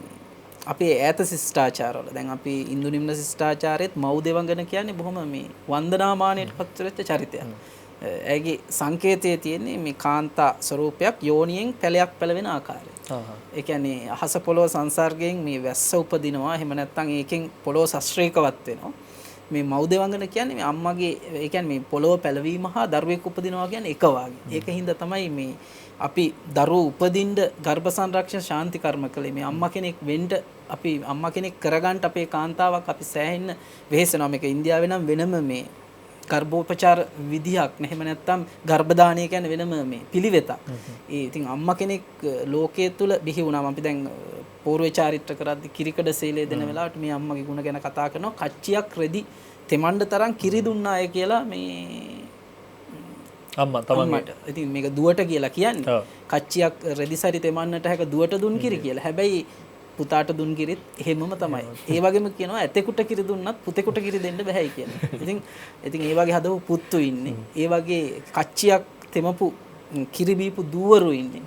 අපේ ඈත ශිෂ්ටාචාරවල දැන් අපි ඉන්දු නිම්න ශිෂ්ටාචාරයේත් මව් දෙවඟන කියන්නේ බොහොම මේ වන්දනාමානයට පත් වෙච්ච චරිතයක්. ඇගේ සංකේතයේ තියෙන්නේ මේ කාන්තා ස්වරූපයක් යෝනියෙන් පැලයක් පැලවෙන ආකාරය. ඒ කියන්නේ අහස පොළොව සංසර්ගයෙන් මේ වැස්ස උපදිනවා. එහෙම නැත්නම් ඒකෙන් පොළොව ශාස්ත්‍රීයකවත් වෙනවා. මේ මව් දෙවඟන කියන්නේ මේ අම්මගේ ඒ කියන්නේ මේ පොළොව පැලවීම හා දරුවෙක් උපදිනවා කියන්නේ එක වාගේ. ඒකින්ද තමයි මේ අපි දරුවෝ උපදින්න ගර්භ සංරක්ෂණ ශාන්ති කර්ම කළේ. මේ අම්මා කෙනෙක් වෙන්න අපි අම්මා කෙනෙක් කරගන්න අපේ කාන්තාවක් අපි සෑහෙන්න වෙහෙසනවා. මේක ඉන්දියාවේ නම් වෙනම මේ ගර්භෝපචාර විදියක් නෙහෙම නැත්තම් ගර්භ දානය කියන්නේ වෙනම මේ පිළිවෙතක්. ඒ ඉතින් අම්මා කෙනෙක් ලෝකයේ තුල බිහි වුණාම අපි දැන් පූර්ව චාරිත්‍ර කරද්දි කිරිකඩ සීලය දෙන වෙලාවට මේ අම්මගේ ගුණ ගැන කතා කරනවා. කච්චියක් රෙදි තෙමණ්ඩ තරම් කිරි දුන්නාය කියලා මේ අම්මා තමන්ට. ඉතින් මේක දුවට කියලා කියන්නේ. කච්චියක් රෙදි සරි තෙමන්නට හැක දුවට දුන් කිරි කියලා. හැබැයි පුතාට දුන් කිරිත් එහෙමම තමයි. ඒ වගේම කියනවා ඇතෙකුට කිරි දුන්නත් පුතෙකුට කිරි දෙන්න බෑයි කියලා. ඉතින් ඒ වගේ හදපු පුත්තු ඉන්නේ. ඒ වගේ කච්චියක් තෙමපු කිරි බීපු දූවරු ඉන්නේ.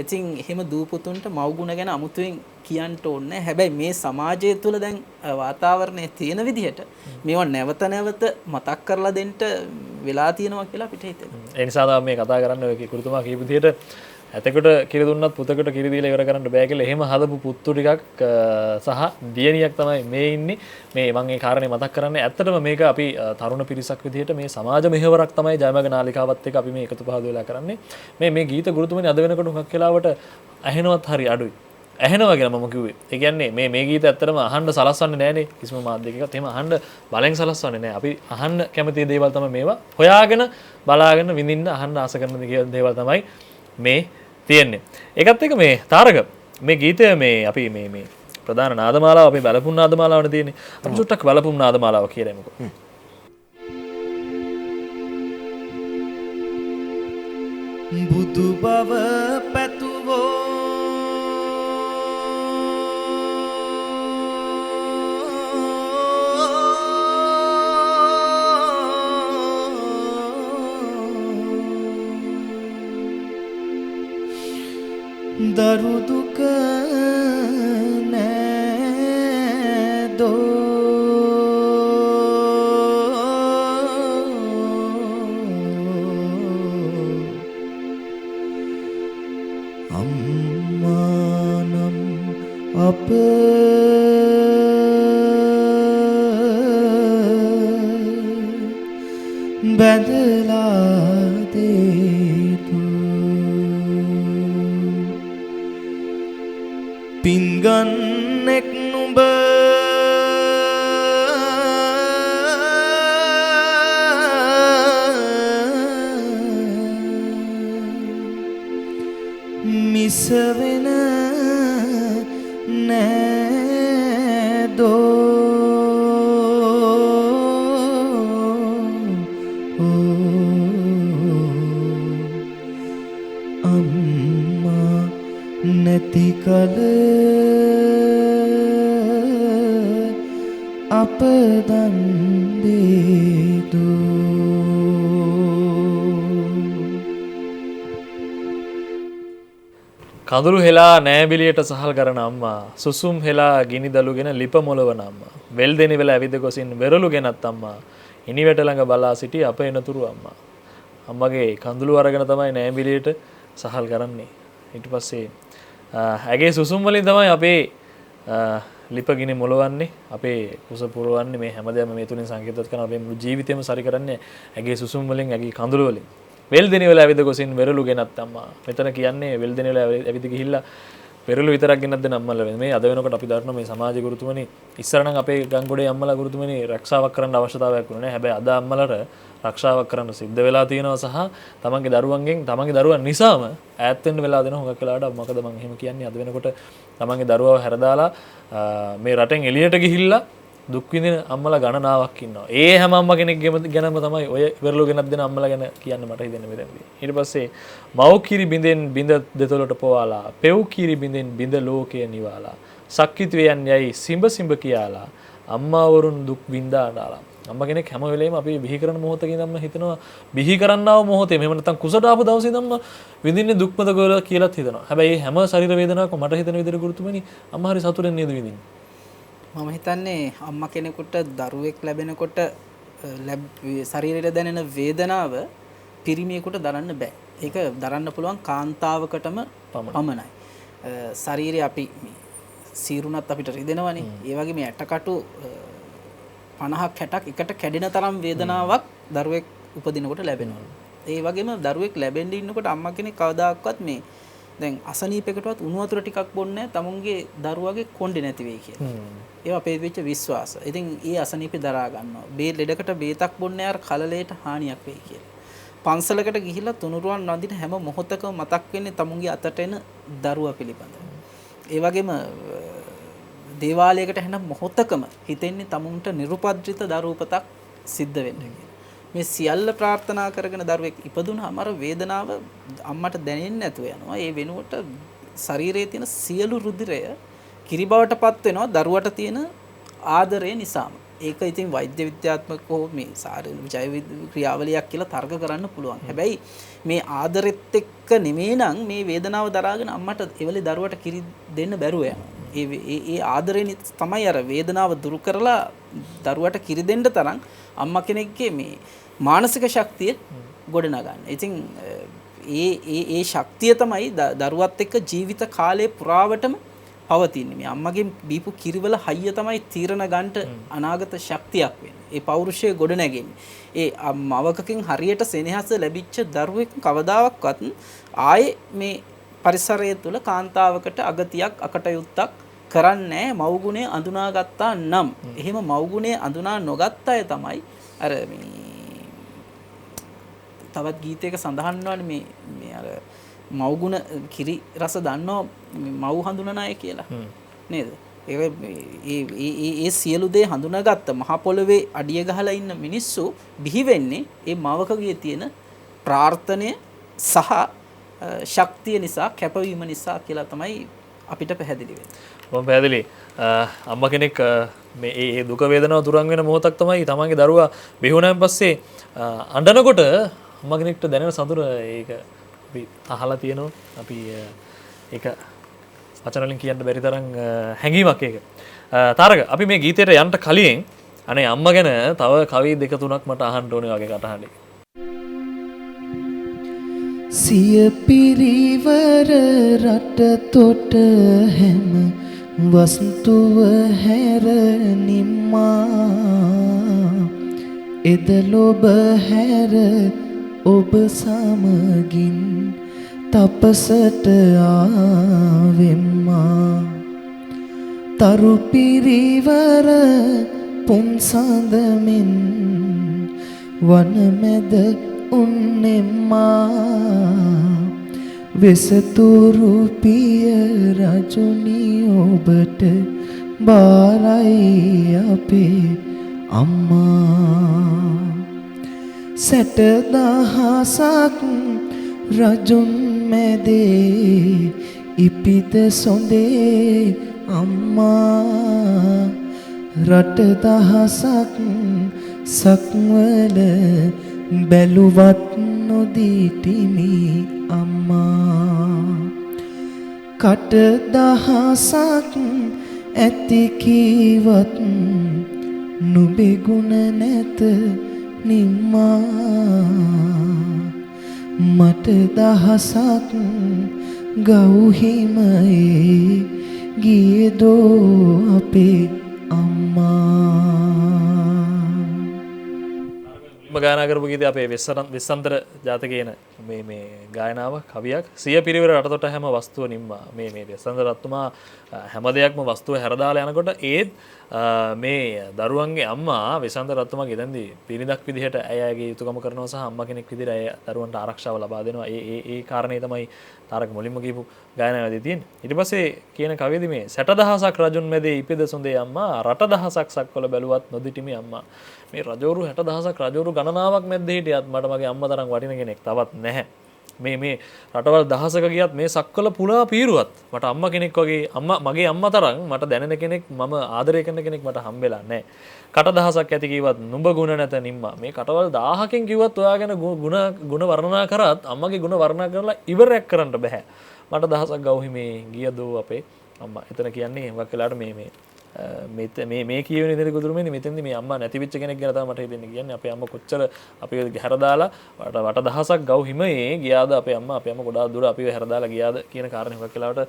ඉතින් එහෙම දූපුතුන්ට මව්ගුණ ගැන අමුතුවෙන් කියන්න ඕනේ. හැබැයි මේ සමාජය තුළ දැන් වාතාවරණය තියෙන විදිහට මේවා නැවත නැවත මතක් කරලා දෙන්න වෙලා තියෙනවා කියලා අපිට හිතෙනවා. ඒ නිසා තමයි මේ කතා කරන්නේ ඔය කුරුතුමා කියපු විදිහට ඇතෙකුට කිරි දුන්නත් පුතෙකුට කිරි දීලා ඉවර කරන්න බෑ කියලා එහෙම හදපු පුත්තු ටිකක් සහ දියණියක් තමයි මේ ඉන්නේ. මේ මම ඒ කාරණේ මතක් කරන්නේ ඇත්තටම මේක අපි තරුණ පිරිසක් විදිහට මේ සමාජ මෙහෙවරක් තමයි ජයමග නාලිකාවත් එක්ක අපි මේ එකතු පහදු වෙලා කරන්නේ. මේ ගීත ගුරුතුමනි අද වෙනකොට හුඟක් වෙලාවට ඇහෙනවත් හරි අඩුයි. ඇහෙනවා කියලා මම කිව්වේ. ඒ කියන්නේ මේ ගීත ඇත්තටම අහන්න සලස්වන්නේ නැහනේ. කිසිම මාධ්‍යයකත් එහෙම අහන්න බලෙන් සලස්වන්නේ නැහැ. අපි අහන්න කැමති දේවල් තමයි මේවා. හොයාගෙන බලාගෙන විඳින්න අහන්න ආස කරන දේවල් තමයි මේ තියෙන්නේ. ඒකත් එක්ක මේ තාරක මේ ගීතය මේ අපි මේ ප්‍රධාන නාදමාලාව අපි බලපුම් නාදමාලාවනේ තියෙන්නේ. අපි චුට්ටක් බලපුම් නාදමාලාව කියලා එමුකෝ. බුදු බව පැතුවෝ දරු දුක නෑදෝ අම්මානම් අප බැඳලා දේතු පින්ගන්නෙක් නුඹ මිසවෙන නෑදෝ අම්මා නැති කල අප දන් දේතු කඳුළු හෙලා නෑබිලියට සහල් කරන අම්මා සුසුම් හෙලා ගිනි දලුගෙන ලිප මොලවන අම්මා වෙල් දෙනි වෙලා ඇවිද ගොසින් වෙරළු ගෙනත් අම්මා ඉනිවැට ළඟ බලා සිටි අප එනතුරු අම්මා අම්මගේ කඳුළු අරගෙන තමයි නෑබිලියට සහල් කරන්නේ ඊට පස්සේ ඇගේ සුසුම් වලින් තමයි අපේ ලිපගිනි මොලවන්නේ අපේ කුස පුරවන්නේ මේ හැමදේම මේ තුලින් සංකේතවත් කරන අපේ මුළු ජීවිතේම සරි කරන්නේ ඇගේ සුසුම් වලින් ඇගේ කඳුළු වලින් වෙල් දෙනි වල ඇවිද ගොසින් වෙරළු ගෙනත් අම්මා මෙතන කියන්නේ වෙල් දෙනි වල ඇවිද ගිහිල්ලා වෙරළු විතරක් ගෙනත් දෙන අම්මලා මේ අද වෙනකොට අපි දන්නවා මේ සමාජ ගුරුතුමනි ඉස්සර නම් අපේ ගංගොඩේ අම්මලා ගුරුතුමනි රක්ෂාවක් කරන්න අවශ්‍යතාවයක් වුණේ නැහැ හැබැයි අද අම්මලාට රක්ෂාවක් කරන්න සිද්ධ වෙලා තියෙනවා සහ තමන්ගේ දරුවන්ගෙන් තමන්ගේ දරුවන් නිසාම ඈත් වෙන්න වෙලා දෙන හොඟක් වෙලාවට මොකද මම එහෙම කියන්නේ අද වෙනකොට තමන්ගේ දරුවව හැරදාලා මේ රටෙන් එළියට ගිහිල්ලා දුක් විඳින අම්මලා ගණනාවක් ඉන්නවා. ඒ හැම අම්මා කෙනෙක්ගේම ගැනම තමයි ඔය වෙරළු ගෙනත් දෙන අම්මලා ගැන කියන්න මට හිතෙන්නේ මෙතනදී. ඊට පස්සේ මව් කිරි බින්දෙන් බින්ද දෙතොලට පොවාලා, පෙව් කිරි බින්දෙන් බින්ද ලෝකය නිවාලා, සක්විත වේයන් යයි සිඹ සිඹ කියාලා, අම්මා වරුන් දුක් විඳා නාලා. අම්මා කෙනෙක් හැම වෙලේම අපි බිහි කරන මොහොතක ඉඳන්ම හිතනවා බිහි කරන්නව මොහොතේ මෙහෙම නැත්නම් කුසට ආපු දවසේ ඉඳන්ම විඳින්නේ දුක්මද කියලාත් හිතනවා. හැබැයි හැම ශරීර වේදනාවක්ම මට හිතෙන විදිහට ගුරුතුමනි අම්මා හරි සතුටෙන් නේද විඳින්නේ. මම හිතන්නේ අම්මා කෙනෙකුට දරුවෙක් ලැබෙනකොට ශරීරයට දැනෙන වේදනාව පිරිමියෙකුට දරන්න බෑ. ඒක දරන්න පුළුවන් කාන්තාවකටම පමණයි. ශරීරය අපි සීරුණත් අපිට රිදෙනවනේ. ඒ වගේ මේ ඇටකටු 50ක් 60ක් එකට කැඩෙන තරම් වේදනාවක් දරුවෙක් උපදිනකොට ලැබෙනවා. ඒ වගේම දරුවෙක් ලැබෙන්න ඉන්නකොට අම්මා කෙනෙක් කවදාකවත් මේ දැන් අසනීපයකටවත් උණු වතුර ටිකක් බොන්නේ තමුන්ගේ දරුවගේ කොණ්ඩේ නැති වෙයි කියලා. ඒවා අපේ වෙච්ච විශ්වාස. ඉතින් ඒ අසනීපේ දරා ගන්නවා. ලෙඩකට බේතක් බොන්නේ අර කලලයට හානියක් වෙයි කියලා. පන්සලකට ගිහිල්ලා තුනුරුවන් වඳින හැම මොහොතකම මතක් වෙන්නේ තමුන්ගේ අතට එන දරුවා පිළිබඳව. ඒ වගේම දේවාලයකට හැම මොහොතකම හිතෙන්නේ තමුන්ට නිරුපද්‍රිත දරුවපතක් සිද්ධ වෙන්න කියලා. මේ සියල්ල ප්‍රාර්ථනා කරගෙන දරුවෙක් ඉපදුනහම අර වේදනාව අම්මට දැනෙන්නේ නැතුව යනවා. ඒ වෙනුවට ශරීරයේ තියෙන සියලු රුධිරය කිරි බවට පත් වෙනවා දරුවට තියෙන ආදරය නිසාම. ඒක ඉතින් වෛද්‍ය විද්‍යාත්මකව මේ ජෛව ක්‍රියාවලියක් කියලා තර්ක කරන්න පුළුවන්. හැබැයි මේ ආදරෙත් එක්ක නෙමෙයි නම් මේ වේදනාව දරාගෙන අම්මට එවලේ දරුවට කිරි දෙන්න බැරුව යනවා. ඒ ආදරේ තමයි අර වේදනාව දුරු කරලා දරුවට කිරි දෙන්න තරම් අම්මා කෙනෙක්ගේ මේ මානසික ශක්තිය ගොඩනගන්න. ඉතින් ඒ ශක්තිය තමයි දරුවත් එක්ක ජීවිත කාලය පුරාවටම පවතින්නේ. මේ අම්මගෙන් බීපු කිරිවල හයිය තමයි තීරණ ගන්නට අනාගත ශක්තියක් වෙන්නේ. ඒ පෞරුෂය ගොඩ නැගෙන්නේ. ඒ මවකකින් හරියට සෙනෙහස ලැබිච්ච දරුවෙක් කවදාවත් ආයේ මේ පරිසරය තුළ කාන්තාවකට අගතියක් අකටයුත්තක් කරන්නේ මව්ගුණය අඳුනාගත්තා නම්. එහෙම මව්ගුණය අඳුනා නොගත් අය තමයි අර මේ තවත් ගීතයක සඳහන් වන්නේ මේ අර මව්ගුණ කිරි රස දන්නෝ මව් හඳුනන අය කියලා නේද? ඒ සියලු දේ හඳුනාගත්ත මහ පොළවේ අඩිය ගහලා ඉන්න මිනිස්සු බිහි වෙන්නේ ඒ මවකගේ තියෙන ප්‍රාර්ථනය සහ ශක්තිය නිසා කැපවීම නිසා කියලා තමයි අපිට පැහැදිලි වෙන්නේ. මම පැහැදිලි. අම්මා කෙනෙක් මේ ඒ දුක වේදනාව දුරන් වෙන මොහොතක් තමයි තමන්ගේ දරුවා බිහුණාන් පස්සේ අඬනකොට අම්මා කෙනෙක්ට දැනෙන සතුට ඒක අපි අහලා තියෙනවා. අපි ඒක වචන වලින් කියන්න බැරි තරම් හැඟීමක් ඒක. තාරක අපි මේ ගීතයට යන්න කලින් අනේ අම්මා ගැන තව කවි දෙක තුනක් මට අහන්න ඕනේ වගේ කටහඬ. සිය පිරිවර රට තොට හැම වස්තුව හැර නිම්මා එද ලොබ හැර ඔබ සමගින් තපසට ආවෙම්මා තරු පිරිවර පුන්සඳමින් වනමැද උන්නෙම්මා වෙසතුරු පිය රජුනි ඔබට බාරයි අපේ අම්මා සැට දහසක් රජුන් මැදේ ඉපිද සොඳේ අම්මා රට දහසක් සක්වල බැලුවත් නොදීටිමි අම්මා කට දහසක් ඇති කීවත් නුඹේ ගුණ නැත නිම්මා මට දහසක් ගෞහිමයේ ගියදෝ අපේ අම්මා. ගායනා කරපු ගීතය අපේ විස්සන්තර ජාතකයේන මේ ගායනාව කවියක් සිය පිරිවර රටතොට හැම වස්තුව නිම්මා මේ විස්සන්තර රත්තුමා හැම දෙයක්ම වස්තුව හැරදාලා යනකොට ඒත් මේ දරුවන්ගේ අම්මා විස්සන්තර රත්තුමා ගෙදන්දී පිරිදක් විදිහට ඇයගේ යුතුකම කරනවා සහ අම්මා කෙනෙක් විදිහට ඇය දරුවන්ට ආරක්ෂාව ලබා දෙනවා. ඒ කාරණේ තමයි තාරක මුලින්ම කියපු ගායනාවේදී තියෙන්නේ. ඊට පස්සේ කියන කවියේදී මේ 60000ක් රජුන් මැදේ ඉපිද සොඳේ අම්මා රට දහසක් සක්වල බැලුවත් නොදිටිමි අම්මා. මේ රජවරු 60000ක් රජවරු ගණනාවක් මැද්දේ හිටියත් මට මගේ අම්මා තරම් වටින කෙනෙක් තවත් නැහැ. මේ රටවල් දහසක ගියත් මේ සක්වල පුරා පීරුවත් මට අම්මා කෙනෙක් වගේ මගේ අම්මා තරම් මට දැනෙන කෙනෙක් මම ආදරය කරන කෙනෙක් මට හම්බෙලා නැහැ. කට දහසක් ඇති කිව්වත් නුඹ ගුණ නැත නිම්මා. මේ කටවල් 1000කින් කිව්වත් ඔයා ගැන ගුණ වර්ණනා කරත් අම්මගේ ගුණ වර්ණනා කරලා ඉවරයක් කරන්න බෑ. මට දහසක් ගව් හිමේ ගියදෝ අපේ අම්මා. එතන කියන්නේ හුඟක් වෙලාවට මේ කියවෙන විදිහට ගොදුරුමේ මෙතෙන්දි මේ අම්මා නැති වෙච්ච කෙනෙක් ගැන තමයි මට හිතෙන්නේ. කියන්නේ අපේ අම්මා කොච්චර අපිව හැරදාලා වට දහසක් ගව් හිමේ ගියාද අපේ අම්මා ගොඩාක් දුර අපිව හැරදාලා ගියාද කියන කාරණේ හුඟක් වෙලාවට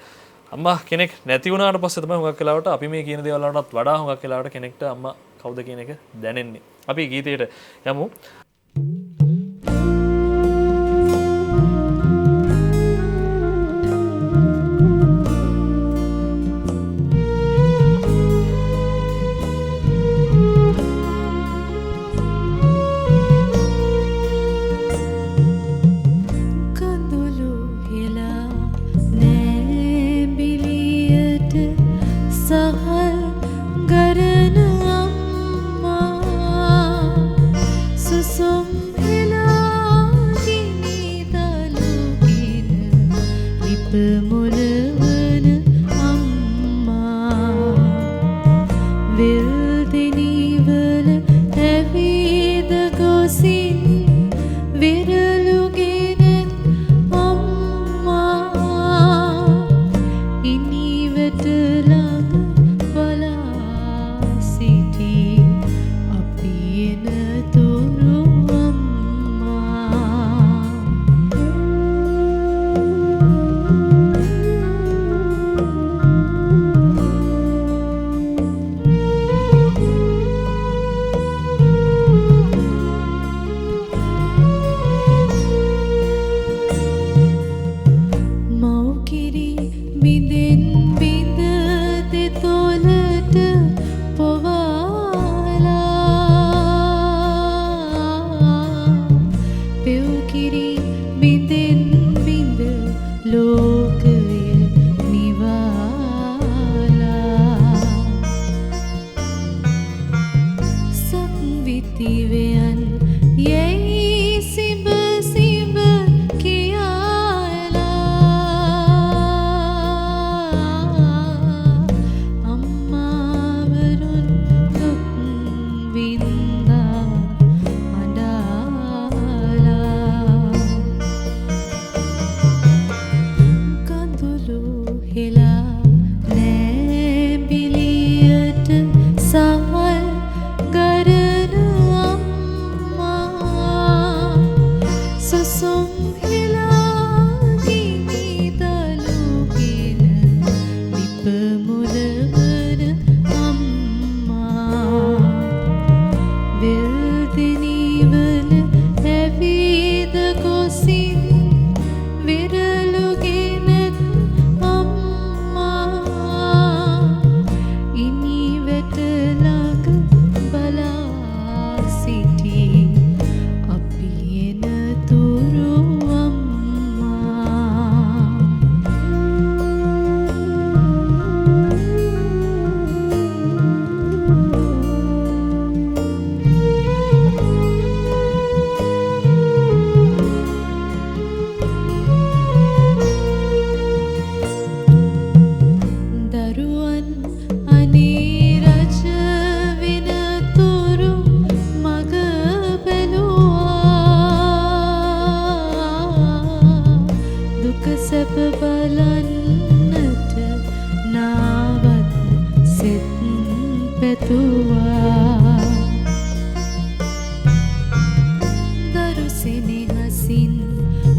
අම්මා කෙනෙක් නැති වුණාට පස්සේ තමයි හුඟක් වෙලාවට අපි මේ කියන දේවල් වලටත් වඩා හුඟක් වෙලාවට කෙනෙක්ට අම්මා කවුද කියන එක දැනෙන්නේ. අපි ගීතයට යමු.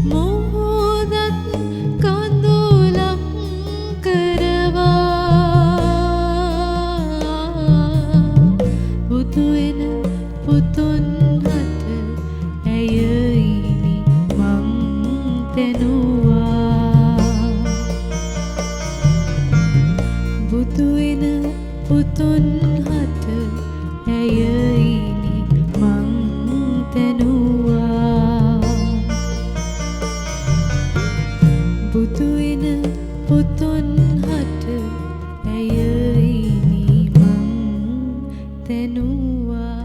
මොහොතක් කඳුලක් කරවා පුතුන් හට ඇයයිනි මං තැනුවා බුදුවෙන පුතුන් හට ඇයයිනි මං තැනුවා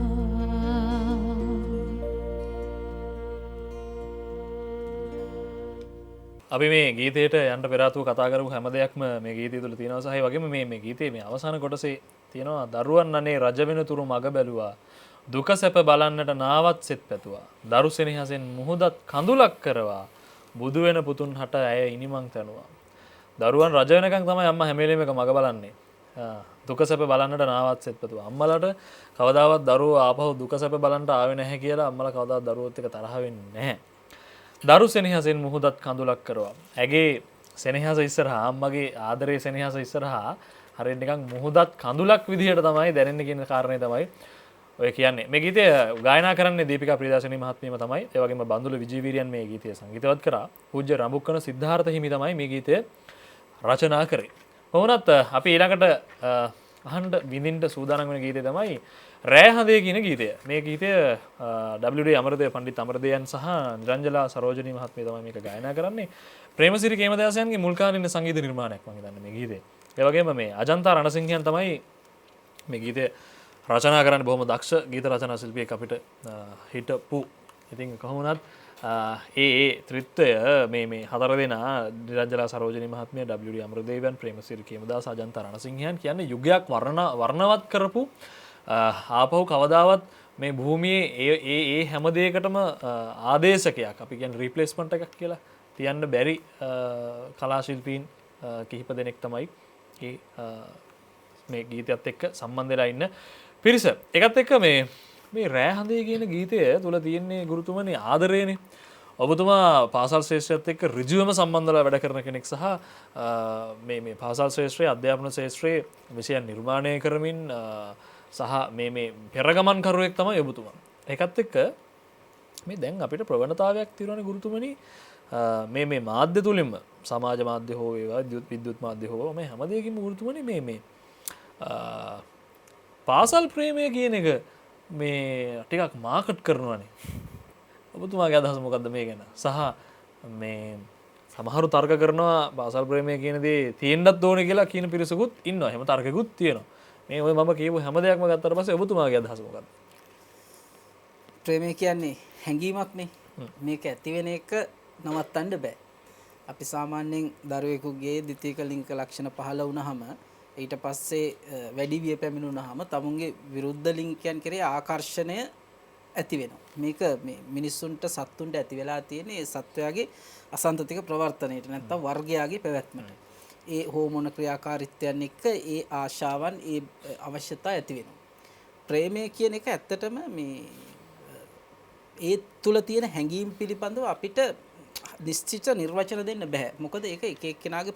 අපි මේ ගීතයට යන්න පෙර ආතුව කතා කරපු හැම දෙයක්ම මේ ගීතය තුළ තියෙනවා සහ ඒ වගේම මේ ගීතයේ මේ අවසාන කොටසේ තියෙනවා දරුවන් අනේ රජ වෙනතුරු මග බැලුවා දුක සැප බලන්නට නාවත් සෙත් පැතුවා දරු සෙනෙහසෙන් මුහුදත් කඳුලක් කරවා බුදු වෙන පුතුන් හට ඇය ඉනිමං තැනුවා දරුවන් රජ වෙනකන් තමයි අම්මා හැම වෙලේම එක මග බලන්නේ දුක සැප බලන්නට නාවත් සෙත් පැතුවා අම්මලාට කවදාවත් දරුවෝ ආපහු දුක සැප බලන්නට ආවේ නැහැ කියලා අම්මලා කවදාවත් දරුවොත් එක්ක තරහ වෙන්නේ නැහැ දරු සෙනෙහසෙන් මුහුදත් කඳුලක් කරවා. ඇගේ සෙනෙහස ඉස්සරහා අම්මගේ ආදරේ සෙනෙහස ඉස්සරහා හරියට නිකන් මුහුදත් කඳුලක් විදිහට තමයි දැනෙන්නේ කියන කාරණේ තමයි ඔය කියන්නේ. මේ ගීතය ගායනා කරන්නේ දීපිකා ප්‍රියදර්ශනී මහත්මියම තමයි. ඒ වගේම බන්දුල විජේවීරියන් මේ ගීතය සංගීතවත් කරා. පූජ්‍ය රඹුක්කන සිද්ධාර්ථ හිමි තමයි මේ ගීතය රචනා කරේ. කොහොමවත් අපි ඊළඟට අහන්න විඳින්න සූදානම් වෙන ගීතය තමයි රෑ හඳේ කියන ගීතය. මේ ගීතය WD අමරදේව පණ්ඩිත අමරදේයන් සහ නිරංජලා සරෝජනී මහත්මිය තමයි මේක ගායනා කරන්නේ. ප්‍රේමසිරි කේමදාසයන්ගේ මුල් කාලීන සංගීත නිර්මාණයක් මම හිතන්නේ මේ ගීතය. ඒ වගේම මේ අජන්තා රණසිංහයන් තමයි මේ ගීතය රචනා කරන්නේ බොහොම දක්ෂ ගීත රචනා ශිල්පියෙක් අපිට හිටපු. ඉතින් කොහොම වුණත් ඒ ත්‍රිත්වය මේ හතර දෙනා නිරංජලා සරෝජනී මහත්මිය WD අමරදේවයන් ප්‍රේමසිරි කේමදාස අජන්තා රණසිංහයන් කියන්නේ යුගයක් වර්ණවත් කරපු ආපහු කවදාවත් මේ භූමියේ ඒ හැම දෙයකටම ආදේශකයක් අපි කියන්නේ රිප්ලේස්මන්ට් එකක් කියලා තියන්න බැරි කලා ශිල්පීන් කිහිප දෙනෙක් තමයි මේ ගීතයත් එක්ක සම්බන්ධ වෙලා ඉන්න පිරිස. ඒකත් එක්ක මේ රෑ හඳේ කියන ගීතය තුල තියෙන්නේ ගුරුතුමනි ආදරයනේ. ඔබතුමා පාසල් ශ්‍රේෂ්ඨයත් එක්ක ඍජුවම සම්බන්ධලා වැඩ කරන කෙනෙක් සහ මේ පාසල් ශ්‍රේෂ්ඨයේ අධ්‍යාපන ශ්‍රේෂ්ඨයේ විෂයන් නිර්මාණය කරමින් සහ මේ පෙරගමන් කරුවෙක් තමයි ඔබතුමා. ඒකත් එක්ක මේ දැන් අපිට ප්‍රවණතාවයක් තියෙනවානේ ගුරුතුමනි මේ මාධ්‍ය තුලින්ම සමාජ මාධ්‍ය හෝ වේවා විද්‍යුත් මාධ්‍ය හෝ මේ හැම දෙයකින්ම ගුරුතුමනි මේ පාසල් ප්‍රේමය කියන එක මේ ටිකක් මාකට් කරනවානේ. ඔබතුමාගේ අදහස මොකද්ද මේ ගැන? සහ මේ සමහරු තර්ක කරනවා පාසල් ප්‍රේමය කියන දේ තියෙන්නත් ඕනේ කියලා කියන පිරිසකුත් ඉන්නවා. එහෙම තර්කකුත් තියෙනවා. මේ ඔය මම කියපු හැම දෙයක්ම ගත්තට පස්සේ ඔබතුමාගේ අදහස මොකක්ද? ප්‍රේමය කියන්නේ හැඟීමක්නේ. මේක ඇති වෙන එක නවත්තන්න බෑ. අපි සාමාන්‍යයෙන් දරුවෙකුගේ ද්විතීයික ලිංග ලක්ෂණ පහළ වුණාම ඊට පස්සේ වැඩි විය පැමිණුණාම තමුන්ගේ විරුද්ධ ලිංගිකයන් කෙරේ ආකර්ෂණය ඇති වෙනවා. මේක මේ මිනිස්සුන්ට සත්තුන්ට ඇති වෙලා තියෙන ඒ සත්වයාගේ අසන්තතික ප්‍රවර්තනයට නැත්තම් වර්ගයාගේ පැවැත්මට. ඒ හෝමෝන ක්‍රියාකාරීත්වයන් එක්ක ඒ ආශාවන් ඒ අවශ්‍යතා ඇති වෙනවා. ප්‍රේමය කියන එක ඇත්තටම මේ ඒ තුල තියෙන හැඟීම් පිළිබඳව අපිට නිශ්චිත නිර්වචන දෙන්න බෑ. මොකද ඒක එක එක්කෙනාගේ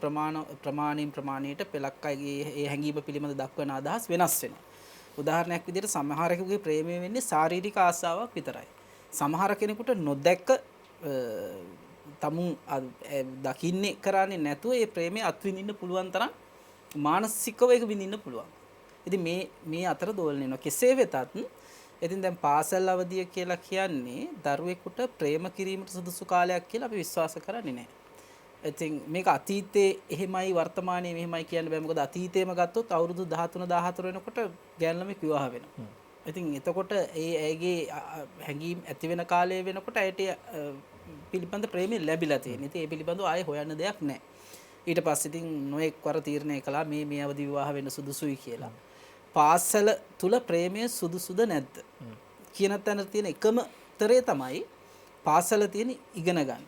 ප්‍රමාණයට පෙළක් අයගේ ඒ හැඟීම පිළිබඳ දක්වන අදහස් වෙනස් වෙනවා. උදාහරණයක් විදිහට සමහරෙකුගේ ප්‍රේමය වෙන්නේ ශාරීරික ආසාවක් විතරයි. සමහර කෙනෙකුට නොදැක්ක තමුන් දකින්නේ කරන්නේ නැතුව ඒ ප්‍රේමය අත්විඳින්න පුළුවන් තරම් මානසිකව ඒක විඳින්න පුළුවන්. ඉතින් මේ අතර දෝලන වෙනවා. කෙසේ වෙතත් ඉතින් දැන් පාසල් අවධිය කියලා කියන්නේ දරුවෙකුට ප්‍රේම කිරීමට සුදුසු කාලයක් කියලා අපි විශ්වාස කරන්නේ නැහැ. ඉතින් මේක අතීතයේ එහෙමයි වර්තමානයේ මෙහෙමයි කියන්න බෑ. මොකද අතීතේම ගත්තොත් අවුරුදු 13 14 වෙනකොට ගෑනු ළමෙක් විවාහ වෙනවා. ඉතින් එතකොට ඇයගේ හැඟීම් ඇති වෙන කාලය වෙනකොට ඇයට පිළිබඳ ප්‍රේමය ලැබිලා තියෙනවා. ඉතින් ඒ පිළිබඳව ආයේ හොයන්න දෙයක් නැහැ. ඊට පස්සේ ඉතින් නොඑක් වර තීරණය කළා මේ අවදි විවාහ වෙන්න සුදුසුයි කියලා. පාසල තුල ප්‍රේමය සුදුසුද නැද්ද කියන තැන තියෙන එකම තරේ තමයි පාසල තියෙන ඉගෙන ගන්න.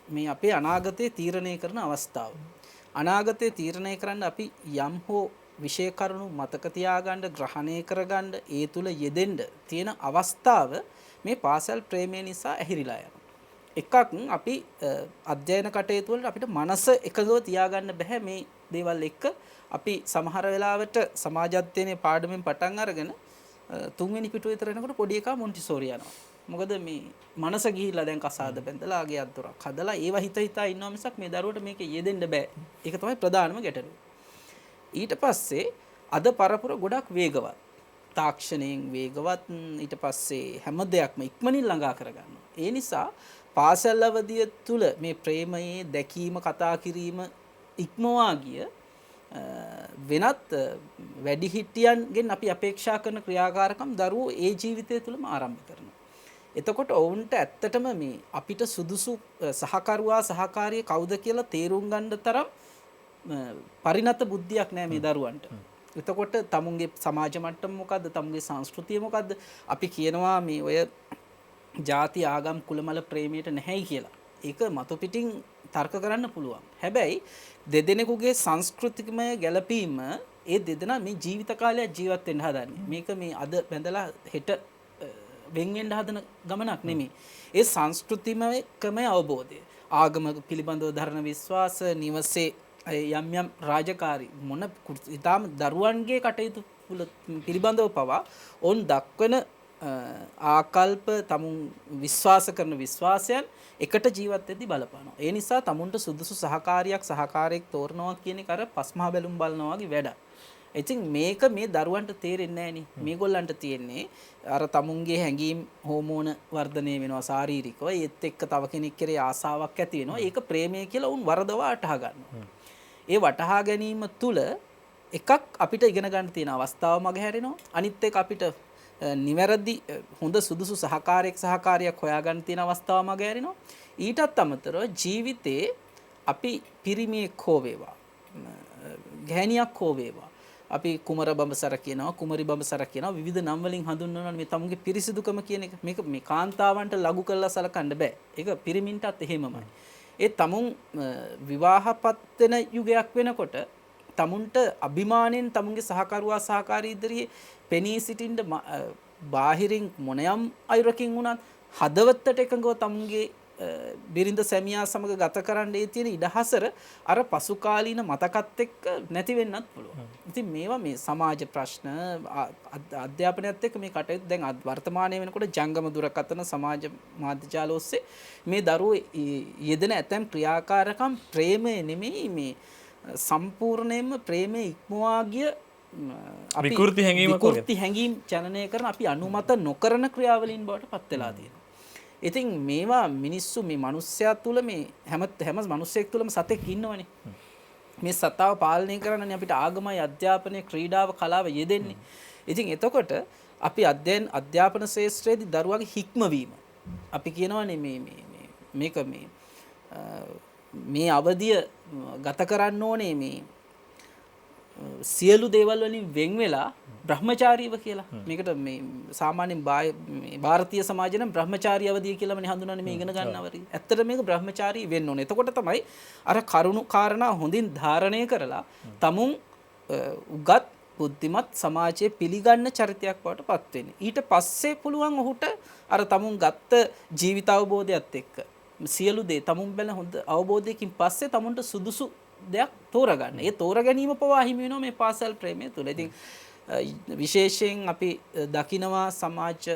මේ අපේ අනාගතය තීරණය කරන අවස්ථාව. අනාගතය තීරණය කරන්න අපි යම් හෝ විෂය කරුණු මතක තියාගන්න ග්‍රහණය කරගන්න ඒ තුල යෙදෙන්න තියෙන අවස්ථාව මේ පාසල් ප්‍රේමය නිසා ඇහිරිලා යනවා. එකක් අපි අධ්‍යයන කටයුතු වලට අපිට මනස එකගව තියාගන්න බෑ මේ දේවල් එක්ක. අපි සමහර වෙලාවට සමාජ අධ්‍යයනයේ පාඩමෙන් පටන් අරගෙන තුන්වෙනි පිටුව විතර එනකොට පොඩි එකා මොන්ටිසෝරි යනවා. මොකද මේ මනස ගිහිල්ලා දැන් කසාද බැඳලා ආගේ අද්දොරක් හදලා ඒව හිතා ඉන්නවා මිසක් මේ දරුවට මේක යෙදෙන්න බෑ. ඒක තමයි ප්‍රධානම ගැටලුව. ඊට පස්සේ අද පරපුර ගොඩක් වේගවත්. තාක්ෂණයෙන් වේගවත්, ඊට පස්සේ හැම දෙයක්ම ඉක්මනින් ළඟා කරගන්නවා. ඒ නිසා පාසල් අවධිය තුල මේ ප්‍රේමයේ දැකීම, කතා කිරීම ඉක්මවා ගිය වෙනත් වැඩිහිටියන්ගෙන් අපි අපේක්ෂා කරන ක්‍රියාකාරකම් දරුවෝ ඒ ජීවිතය තුළම ආරම්භ කරනවා. එතකොට ඔවුන්ට ඇත්තටම මේ අපිට සුදුසු සහකරුවා සහකාරිය කවුද කියලා තේරුම් ගන්න තරම් පරිණත බුද්ධියක් නැහැ මේ දරුවන්ට. එතකොට තමුන්ගේ සමාජ මට්ටම මොකද්ද? තමුන්ගේ සංස්කෘතිය මොකද්ද? අපි කියනවා මේ ඔය ಜಾති ආගම් කුලමල ප්‍රේමයට නැහැයි කියලා. ඒක මතු පිටින් තර්ක කරන්න පුළුවන්. හැබැයි දෙදෙනෙකුගේ සංස්කෘතිකමය ගැළපීම ඒ දෙදෙනා මේ ජීවිත කාලයක් ජීවත් වෙන්න හදන්නේ. මේක මේ අද බැඳලා හෙට වෙන් වෙන්න හදන ගමනක් නෙමෙයි. ඒ සංස්කෘතිමය අවබෝධය, ආගම පිළිබඳව දරන විශ්වාස, නිවසේ යම් යම් රාජකාරී මොන ඉතාම දරුවන්ගේ කටයුතු පිළිබඳව පවා ඔවුන් දක්වන ආකල්ප, තමුන් විශ්වාස කරන විශ්වාසයන් එකට ජීවත් වෙද්දී බලපානවා. ඒ නිසා තමුන්ට සුදුසු සහකාරියෙක් තෝරනවා කියන එක අර පස්මහා බැලුම් බලනවා වගේ වැඩක්. ඉතින් මේක මේ දරුවන්ට තේරෙන්නේ නැහැ නේ. මේගොල්ලන්ට තියෙන්නේ අර තමුන්ගේ හැඟීම් හෝමෝන වර්ධනය වෙනවා ශාරීරිකව. ඒත් එක්ක තව කෙනෙක් කෙරේ ආසාවක් ඇති වෙනවා. ඒක ප්‍රේමය කියලා උන් වරදවා අටහා ගන්නවා. ඒ වටහා ගැනීම තුල එකක් අපිට ඉගෙන ගන්න තියෙන අවස්ථාව මගහැරෙනවා. අනිත් එක අපිට නිවැරදි හොඳ සුදුසු සහකාරියක් හොයාගන්න තියෙන අවස්ථාව මගහැරෙනවා. ඊටත් අමතරව ජීවිතේ අපි පිරිමියෙක් හෝ වේවා, ගැහණියක් හෝ වේවා, අපි කුමර බඹසර කියනවා, කුමරි බඹසර කියනවා, විවිධ නම් වලින් හඳුන්වනවා මේ තමුන්ගේ පිරිසිදුකම කියන එක. මේක මේ කාන්තාවන්ට ලඝු කරලා සලකන්න බෑ. ඒක පිරිමින්ටත් එහෙමමයි. ඒ තමුන් විවාහපත් වෙන යුගයක් වෙනකොට තමුන්ට අභිමාණයෙන් තමුන්ගේ සහකරුවා සහකාරී ඉදිරියේ පෙනී සිටින්න බාහිරින් මොනියම් අයුරකින් වුණත් හදවතට එකඟව තමුන්ගේ බිරිඳ සැමියා සමග ගත කරන්න ඒ තියෙන ඉඩහසර අර පසු කාලීන මතකත් එක්ක නැති වෙන්නත් පුළුවන්. ඉතින් මේවා මේ සමාජ ප්‍රශ්න අධ්‍යාපනයත් එක්ක මේ කටයුතු දැන් වර්තමානයේ වෙනකොට ජංගම දුරකථන සමාජ මාධ්‍ය ජාල ඔස්සේ මේ දරුවෝ යෙදෙන ඇතැම් ක්‍රියාකාරකම් ප්‍රේමය නෙමෙයි, මේ සම්පූර්ණයෙන්ම ප්‍රේමයේ ඉක්මවා ගිය විකෘති හැඟීම් ජනනය කරන අපි අනුමත නොකරන ක්‍රියාවලින් බවට පත් වෙලා තියෙනවා. ඉතින් මේවා මිනිස්සු මේ මිනිස්සයා තුළ මේ හැම මිනිස්සෙක් තුළම සතෙක් ඉන්නවනේ. මේ සතාව පාලනය කරන්නනේ අපිට ආගමයි, අධ්‍යාපනය, ක්‍රීඩාව, කලාව යෙදෙන්නේ. ඉතින් එතකොට අපි අධ්‍යාපන ශාස්ත්‍රයේදී දරුවාගේ හික්මවීම අපි කියනවානේ මේක මේ අවධිය ගත කරන්න ඕනේ මේ සියලු දේවල් වලින් වෙන් වෙලා බ්‍රහ්මචාරීව කියලා. මේකට මේ සාමාන්‍යයෙන් ಭಾರತೀಯ සමාජය නම් බ්‍රහ්මචාරී අවධිය කියලාමනේ හඳුන්වන්නේ මේ ඉගෙන ගන්නවරි. ඇත්තට මේක බ්‍රහ්මචාරී වෙන්න ඕනේ. එතකොට තමයි අර කරුණු කාරණා හොඳින් ධාරණය කරලා තමුන් උගත් බුද්ධිමත් සමාජයේ පිළිගන්න චරිතයක් බවට පත් වෙන්නේ. ඊට පස්සේ පුළුවන් ඔහුට අර තමුන් ගත්ත ජීවිත අවබෝධයත් එක්ක සියලු දේ තමුන් බැල හොඳ අවබෝධයකින් පස්සේ තමුන්ට සුදුසු දෙයක් තෝරගන්න. ඒ තෝරා ගැනීම පවා හිමි වෙනවා මේ පාසල් ප්‍රේමය තුළ. ඉතින් විශේෂයෙන් අපි දකිනවා සමාජය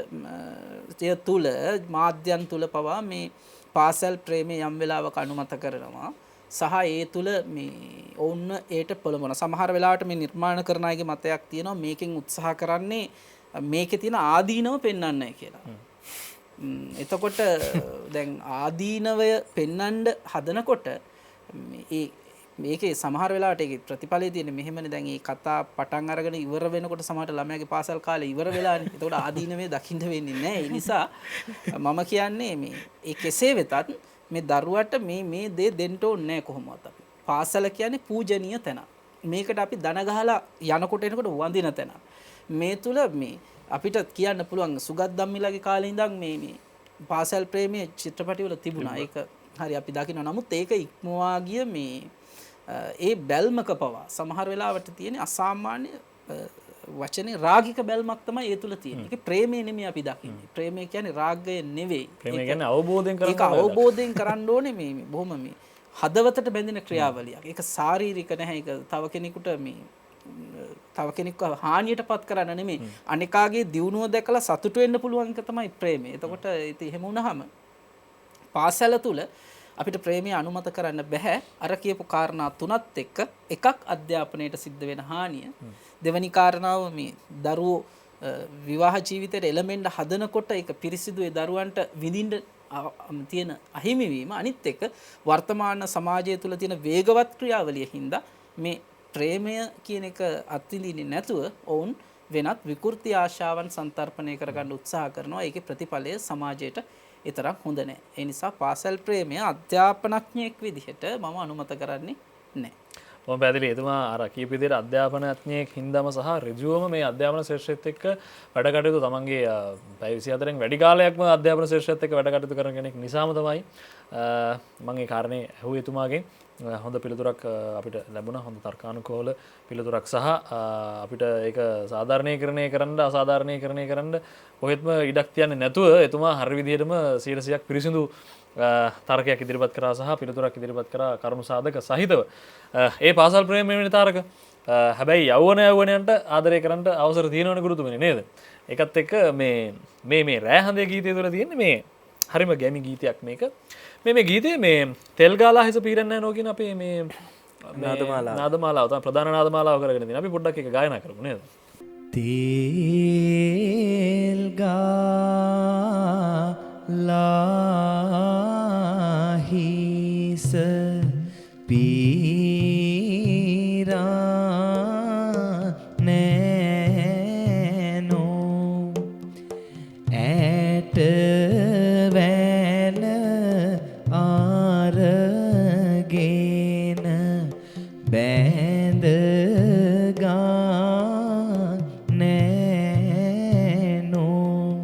තුළ, මාධ්‍යයන් තුළ පවා මේ පාසල් ප්‍රේමය යම් වෙලාවක අනුමත කරනවා. සහ ඒ තුළ මේ ඔවුන් ඒට පොළඹවන සමහර වෙලාවට මේ නිර්මාණ කරන අයගේ මතයක් තියෙනවා මේකෙන් උත්සාහ කරන්නේ මේකේ තියෙන ආදීනව පෙන්වන්නයි කියලා. එතකොට දැන් ආදීනවය පෙන්වන්න හදනකොට මේකේ සමහර වෙලාවට ඒකේ ප්‍රතිඵලය තියෙන්නේ මෙහෙමනේ. දැන් මේ කතා පටන් අරගෙන ඉවර වෙනකොට සමහරට ළමයාගේ පාසල් කාලේ ඉවර වෙලානේ. එතකොට ආදීනවේ දකින්න වෙන්නේ නැහැ. ඒ නිසා මම කියන්නේ මේ කෙසේ වෙතත් මේ දරුවට මේ දේ දෙන්න ඕනේ නැහැ කොහොමවත් අපි. පාසල කියන්නේ පූජනීය තැන. මේකට අපි දන ගහලා යනකොට එනකොට වඳින තැන. මේ තුල මේ අපිට කියන්න පුළුවන් සුගත් ධම්මිලගේ කාලේ ඉඳන් මේ පාසල් ප්‍රේමයේ චිත්‍රපටිවල තිබුණා. ඒක හරි අපි දකිනවා. නමුත් ඒක ඉක්මවා ගිය මේ ඒ බැල්මක පවා සමහර වෙලාවට තියෙන අසාමාන්‍ය වචනේ රාගික බැල්මක් තමයි ඒ තුල තියෙන්නේ. ඒක ප්‍රේමය නෙමෙයි අපි දකින්නේ. ප්‍රේමය කියන්නේ රාගය නෙවෙයි. ප්‍රේමය කියන්නේ අවබෝධයෙන් කරන්න. ඒක අවබෝධයෙන් කරන්න ඕනේ මේ බොහොම මේ හදවතට බැඳෙන ක්‍රියාවලියක්. ඒක ශාරීරික නැහැ. ඒක තව කෙනෙකුට තව කෙනෙක්ව හානියටපත් කරන්න නෙමෙයි. අනිකාගේ දියුණුව දැකලා සතුටු වෙන්න පුළුවන් එක තමයි ප්‍රේමය. එතකොට ඉතින් එහෙම වුණාම පාසල තුල අපිට ප්‍රේමය අනුමත කරන්න බෑ අර කියපු කාරණා තුනත් එක්ක එකක් අධ්‍යාපනයට සිද්ධ වෙන හානිය දෙවැනි කාරණාව මේ දරුවෝ විවාහ ජීවිතයට එළමෙන්න හදනකොට ඒක පිරිසිදු ඒ දරුවන්ට විඳින්න තියෙන අහිමිවීම අනිත් එක වර්තමාන සමාජය තුළ තියෙන වේගවත් ක්‍රියාවලිය හින්දා මේ ප්‍රේමය කියන එක අත්විඳින්නේ නැතුව ඔවුන් වෙනත් විකෘති ආශාවන් සන්තර්පණය කරගන්න උත්සාහ කරනවා. ඒකේ ප්‍රතිඵලය සමාජයට ඒ තරම් හොඳ නැහැ. ඒ නිසා පාසල් ප්‍රේමය අධ්‍යාපනඥයෙක් විදිහට මම අනුමත කරන්නේ නැහැ. මම පැහැදිලි එතුමා අර කියපු විදිහට අධ්‍යාපනඥයෙක් හින්දාම සහ ඍජුවම මේ අධ්‍යාපන ශ්‍රේෂ්ඨයත් එක්ක වැඩ කටයුතු තමන්ගේ පැය 24න් වැඩි කාලයක්ම අධ්‍යාපන ශ්‍රේෂ්ඨයත් එක්ක වැඩ කටයුතු කරන කෙනෙක් නිසාම තමයි මම ඒ කාරණේ ඇහුවේ එතුමාගෙන්. හොඳ පිළිතුරක් අපිට ලැබුණා. හොඳ තර්කානුකූල පිළිතුරක් සහ අපිට ඒක සාධාරණීකරණය කරන්න අසාධාරණීකරණය කරන්න කොහෙත්ම ඉඩක් තියන්නේ නැතුව එතුමා හරි විදිහටම 100%ක් පිරිසිදු තර්කයක් ඉදිරිපත් කරා සහ පිළිතුරක් ඉදිරිපත් කරා කරුණු සාධක සහිතව. ඒ පාසල් ප්‍රේමය වෙන තාරක හැබැයි යෞවනයන්ට ආදරය කරන්න අවසර තියෙනවනේ ගුරුතුමනි නේද? ඒකත් එක්ක මේ රෑ හඳේ ගීතය තුළ තියෙන්නේ මේ හරිම ගැමි ගීතයක් මේක. මේ ගීතය මේ තෙල් ගාලා හිස පීරන්නේ නැහැ නෝ කියන අපේ මේ නාදමාලාව තමයි ප්‍රධාන නාදමාලාව කරගෙන තියෙන. අපි පොඩ්ඩක් ඒක ගායනා කරමු නේද? තෙල් ගාලා හිස පීරන්නේ නෝ ඇට වැල ආරගෙන බැඳ ගන්නේ නෝ.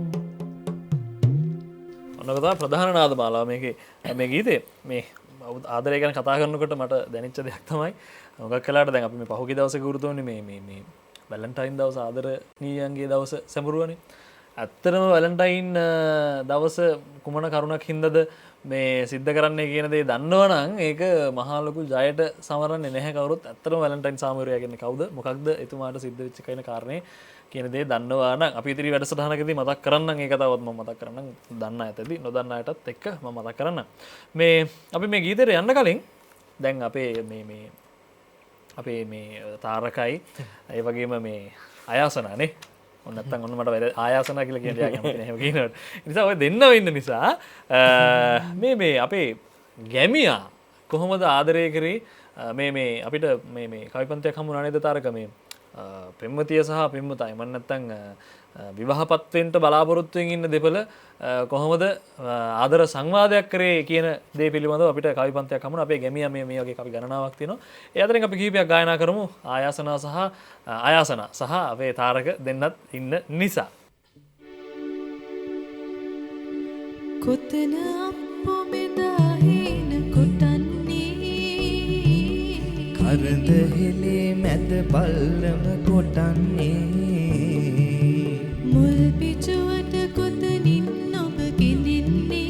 ඔන්න කතා ප්‍රධාන නාදමාලාව මේකේ මේ ගීතේ මේ ආදරය ගැන කතා කරනකොට මට දැනෙච්ච දෙයක් තමයි මොකක් කළාට දැන් අපි මේ පහුගිය දවසේ ගුරුතුමනි මේ වැලන්ටයින් දවස ආදරණීයන්ගේ දවස සැමරුවනේ. ඇත්තටම වැලන්ටයින් දවස කුමන කරුණක් හින්දාද මේ සිද්ධ කරන්නේ කියන දේ දන්නවනම් ඒක මහා ලොකු ජයට සමරන්නේ නැහැ කවුරුත්. ඇත්තටම වැලන්ටයින් සාමරයා කියන්නේ කවුද? මොකක්ද එතුමාට සිද්ධ වෙච්ච කයින කාරණේ කියන දේ දන්නවා නම් අපි ඉතිරි වැඩසටහනකදී මතක් කරන්නම්. ඒක තවත් මම මතක් කරන්නම්. දන්න අයටදී නොදන්න අයටත් එක්ක මම මතක් කරන්නම්. මේ අපි මේ ගීතේට යන්න කලින් දැන් අපේ මේ තාරකයි ඒ වගේම මේ අයාසනානේ ඔන්න නැත්තම් ඔන්න මට ආයාසනා කියලා කියන දේ කැමති නැහැ කියනකොට. ඒ නිසා ඔය දෙන්නව ඉන්න නිසා මේ අපේ ගැමියා කොහොමද ආදරය කරේ මේ අපිට මේ කවිපන්තියක් හම්බුණා නේද තාරක මේ පෙම්වතිය සහ පෙම්වතයි මම නැත්තම් විවාහපත් වෙන්න බලාපොරොත්තුෙන් ඉන්න දෙපළ කොහොමද ආදර සංවාදයක් කරේ කියන දේ පිළිබඳව අපිට කවිපන්තියක් හම්බුණා. අපේ ගැමියා මේ වගේ කවි ගණනාවක් තියෙනවා. ඒ අතරින් අපි කීපයක් ගායනා කරමු. ආයාසනා සහ අපේ තාරක දෙන්නත් ඉන්න නිසා. කොතන අප්පු බෙදාහින කොටන්නේ කරඳ හෙලේ මැද බල්ලම කොටන්නේ මුල් පිටුවට කොතනින් ඔබ ගෙනෙන්නේ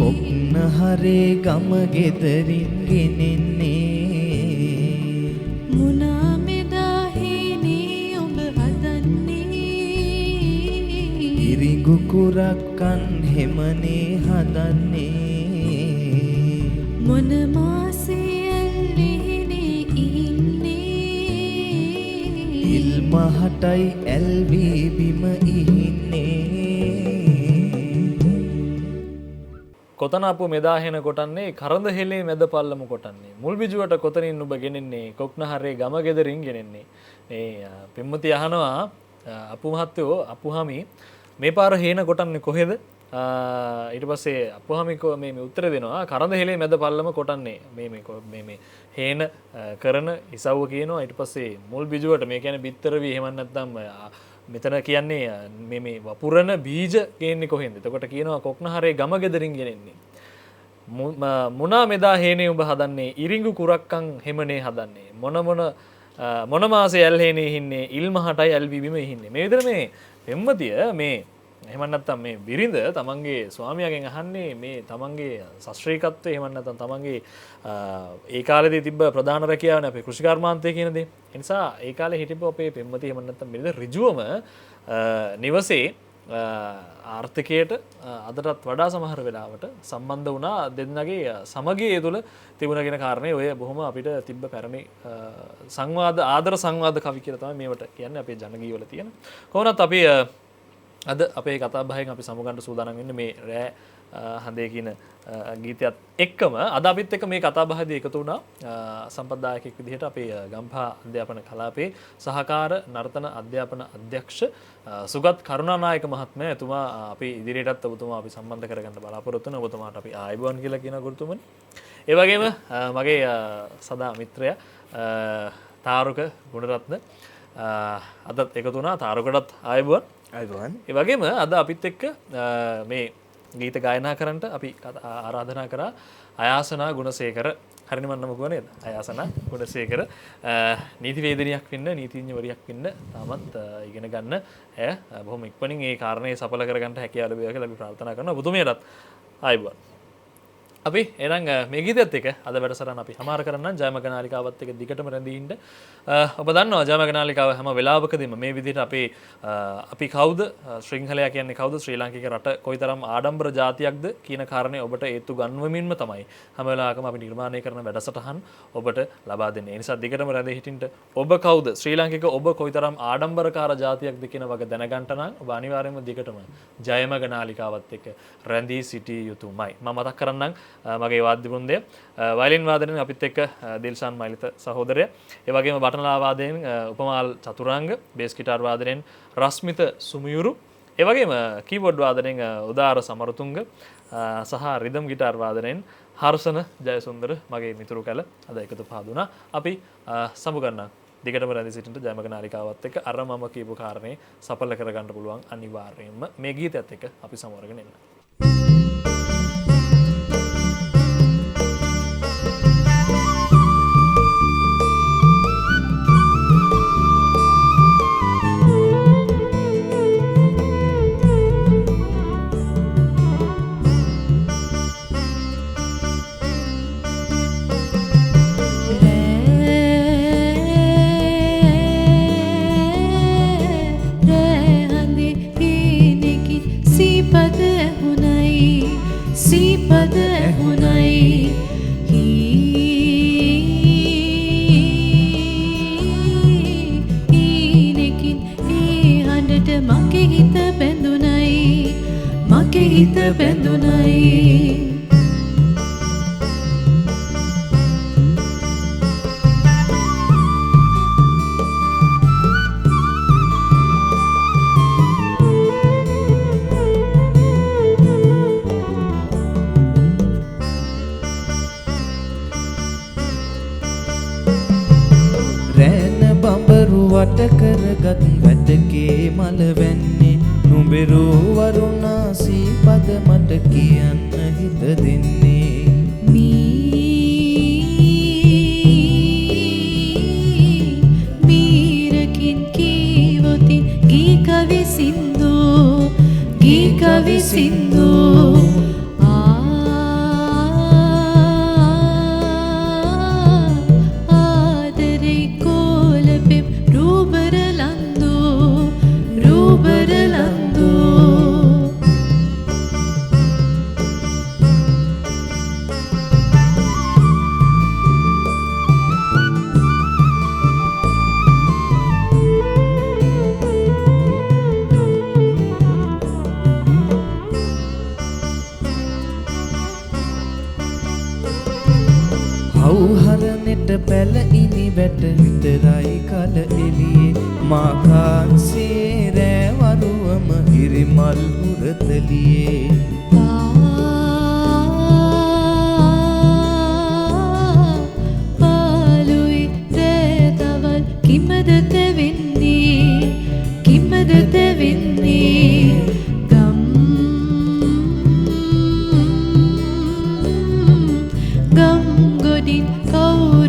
කොක්න හරේ ගම ගෙදරින් ගෙනෙන්නේ මුනා මෙදාහිනේ ඔබ හදන්නේ ඉරිඟු කුරක්කන් හෙමනේ හදන්නේ මොන මාසේ ඇල්ලෙහිනේ ඉන්නේ ඉල් මහටයි ඇල්වී බිම ඉහින්නේ කොතන අපු මෙදාහෙන කොටන්නේ කරඳ හෙලේ මැද පල්ලම කොටන්නේ මුල් බිජුවට කොතනින් ඔබ ගෙනෙන්නේ කොක්න හරේ ගම ගෙදරින් ගෙනෙන්නේ. මේ පෙම්වතිය අහනවා අපු මහත්තයෝ අපුහාමි මේ පාර හේන කොටන්නේ කොහෙද? ඊට පස්සේ අපුහාමිකෝ මේ උත්තර දෙනවා කරඳ හෙලේ මැද පල්ලම කොටන්නේ මේ හේන කරන ඉසව්ව කියනවා. ඊට පස්සේ මුල් බිජුවට මේ කියන්නේ බිත්තර වී එහෙම නැත්නම් මෙතන කියන්නේ මේ වපුරන බීජ ගේන්නේ කොහෙන්ද? එතකොට කියනවා කොක්නහරේ ගම ගෙදරින් ගෙනෙන්නේ. මුනා මෙදා හේනේ උඹ හදන්නේ ඉරිඟු කුරක්කන් හෙමනේ හදන්නේ. මොන මාසේ ඇල් හේනේ හින්නේ ඉල්මහටයි ඇල් බිබිම හින්නේ. මේ විදිහට මේ පෙම්වතිය මේ එහෙම නැත්නම් මේ බිරිඳ තමන්ගේ ස්වාමියාගෙන් අහන්නේ මේ තමන්ගේ ශාස්ත්‍රීයත්වය එහෙම නැත්නම් තමන්ගේ ඒ කාලේදී තිබ්බ ප්‍රධාන රැකියාවනේ අපේ කෘෂි කර්මාන්තය කියන දේ. ඒ නිසා ඒ කාලේ හිටපු අපේ පෙම්වතිය එහෙම නැත්නම් බිරිඳ ඍජුවම නිවසේ ආර්ථිකයට අදටත් වඩා සමහර වෙලාවට සම්බන්ධ වුණා දෙන්නගේ සමගිය ඒ තුළ තිබුණ කියන කාරණේ ඔය බොහොම අපිට තිබ්බ පැරණි සංවාද ආදර සංවාද කවි කියලා තමයි මේවට කියන්නේ අපේ ජනගීවල තියෙන. කොහොමවත් අපි අද අපේ කතා බහෙන් අපි සමුගන්න සූදානම් වෙන්නේ මේ රෑ හඳේ කියන ගීතයත් එක්කම අද අපිත් එක්ක මේ කතා බහදී එකතු වුණා සම්පත්දායකෙක් විදිහට අපේ ගම්පහ අධ්‍යාපන කලාපේ සහකාර නර්තන අධ්‍යාපන අධ්‍යක්ෂ සුගත් කරුණානායක මහත්මයා. එතුමා අපි ඉදිරියටත් ඔබතුමා අපි සම්බන්ධ කරගන්න බලාපොරොත්තු වෙන ඔබතුමාට අපි ආයුබෝවන් කියලා කියන ගුරුතුමනි. ඒ වගේම මගේ සදා මිත්‍රයා තාරුක ගුණරත්න අදත් එකතු වුණා. තාරුකටත් ආයුබෝවන්. අයිබෝන්. ඒ වගේම අද අපිත් එක්ක මේ ගීත ගායනා කරන්නට අපි ආරාධනා කරා අයාසනා ගුණසේකර. හරිනේ මම නම කිව්වා නේද? අයාසනා ගුණසේකර නීතිවේදිනියක් වෙන්න, නීතිඥවරියක් වෙන්න තාමත් ඉගෙන ගන්න ඇය බොහොම ඉක්මනින් ඒ කාරණේ සඵල කරගන්න හැකියාව ලැබේවා කියලා අපි ප්‍රාර්ථනා කරනවා. ඔබතුමියටත් ආයුබෝවන්. අපි එහෙනම් මේ ගීතයත් එක්ක අද වැඩසටහන අපි හමාර කරන්නම්. ජයමග නාලිකාවත් එක්ක දිගටම රැඳී ඉන්න. ඔබ දන්නවා ජයමග නාලිකාව හැම වෙලාවකදීම මේ විදිහට අපි කවුද ශ්‍රීංහලයා කියන්නේ කවුද ශ්‍රී ලාංකික රට කොයිතරම් ආඩම්බර ජාතියක්ද කියන කාරණේ ඔබට ඒත්තු ගන්වමින්ම තමයි හැම වෙලාවකම අපි නිර්මාණය කරන වැඩසටහන් ඔබට ලබා දෙන්නේ. ඒ නිසා දිගටම රැඳී හිටින්න. ඔබ කවුද ශ්‍රී ලාංකික ඔබ කොයිතරම් ආඩම්බරකාර ජාතියක්ද කියන වග දැනගන්න නම් ඔබ අනිවාර්යයෙන්ම දිගටම ජයමග නාලිකාවත් එක්ක රැඳී සිටිය යුතුමයි. මම මතක් කරන්නම් මගේ වාද්‍ය වෘන්දය වයලින් වාදනයෙන් අපිත් එක්ක දිල්ෂාන් මයිලිත සහෝදරයා. ඒ වගේම බටනලා වාදනයෙන් උපමාල් චතුරාංග, බේස් ගිටාර් වාදනයෙන් රස්මිත සුමියුරු, ඒ වගේම කීබෝඩ් වාදනයෙන් උදාර සමරතුංග සහ රිදම් ගිටාර් වාදනයෙන් හර්ෂණ ජයසුන්දර මගේ මිතුරු කැල අද එකතු පහදුනා. අපි සමුගන්නම්. දිගටම රැඳී සිටින්න ජයමග නාලිකාවත් එක්ක අර මම කියපු කාරණේ සඵල කරගන්න පුළුවන් අනිවාර්යයෙන්ම මේ ගීතයත් එක්ක අපි සමවරගෙන එන්න. සීපද ඇහුණයි හීනකින් ඒ හඬට මගේ හිත බැඳුණයි මගේ හිත බැඳුණයි. වට කරගත් වැටකේ මල වැන්නේ නුඹෙරු වරුණා සීපද මට කියන්න හිත දෙන්නේ. මීරකින් කීවොතින් ගී කවි සින්දු හවුහරනෙට පැල ඉනි වැට විතරයි කල එළියේ මා කාන්සේ රෑවරුවම හිරිමල් උරතලියේ. පාලුයි රෑතවල් කිමද තෙවෙන්නේ ගම් ගොඩින් කවුරු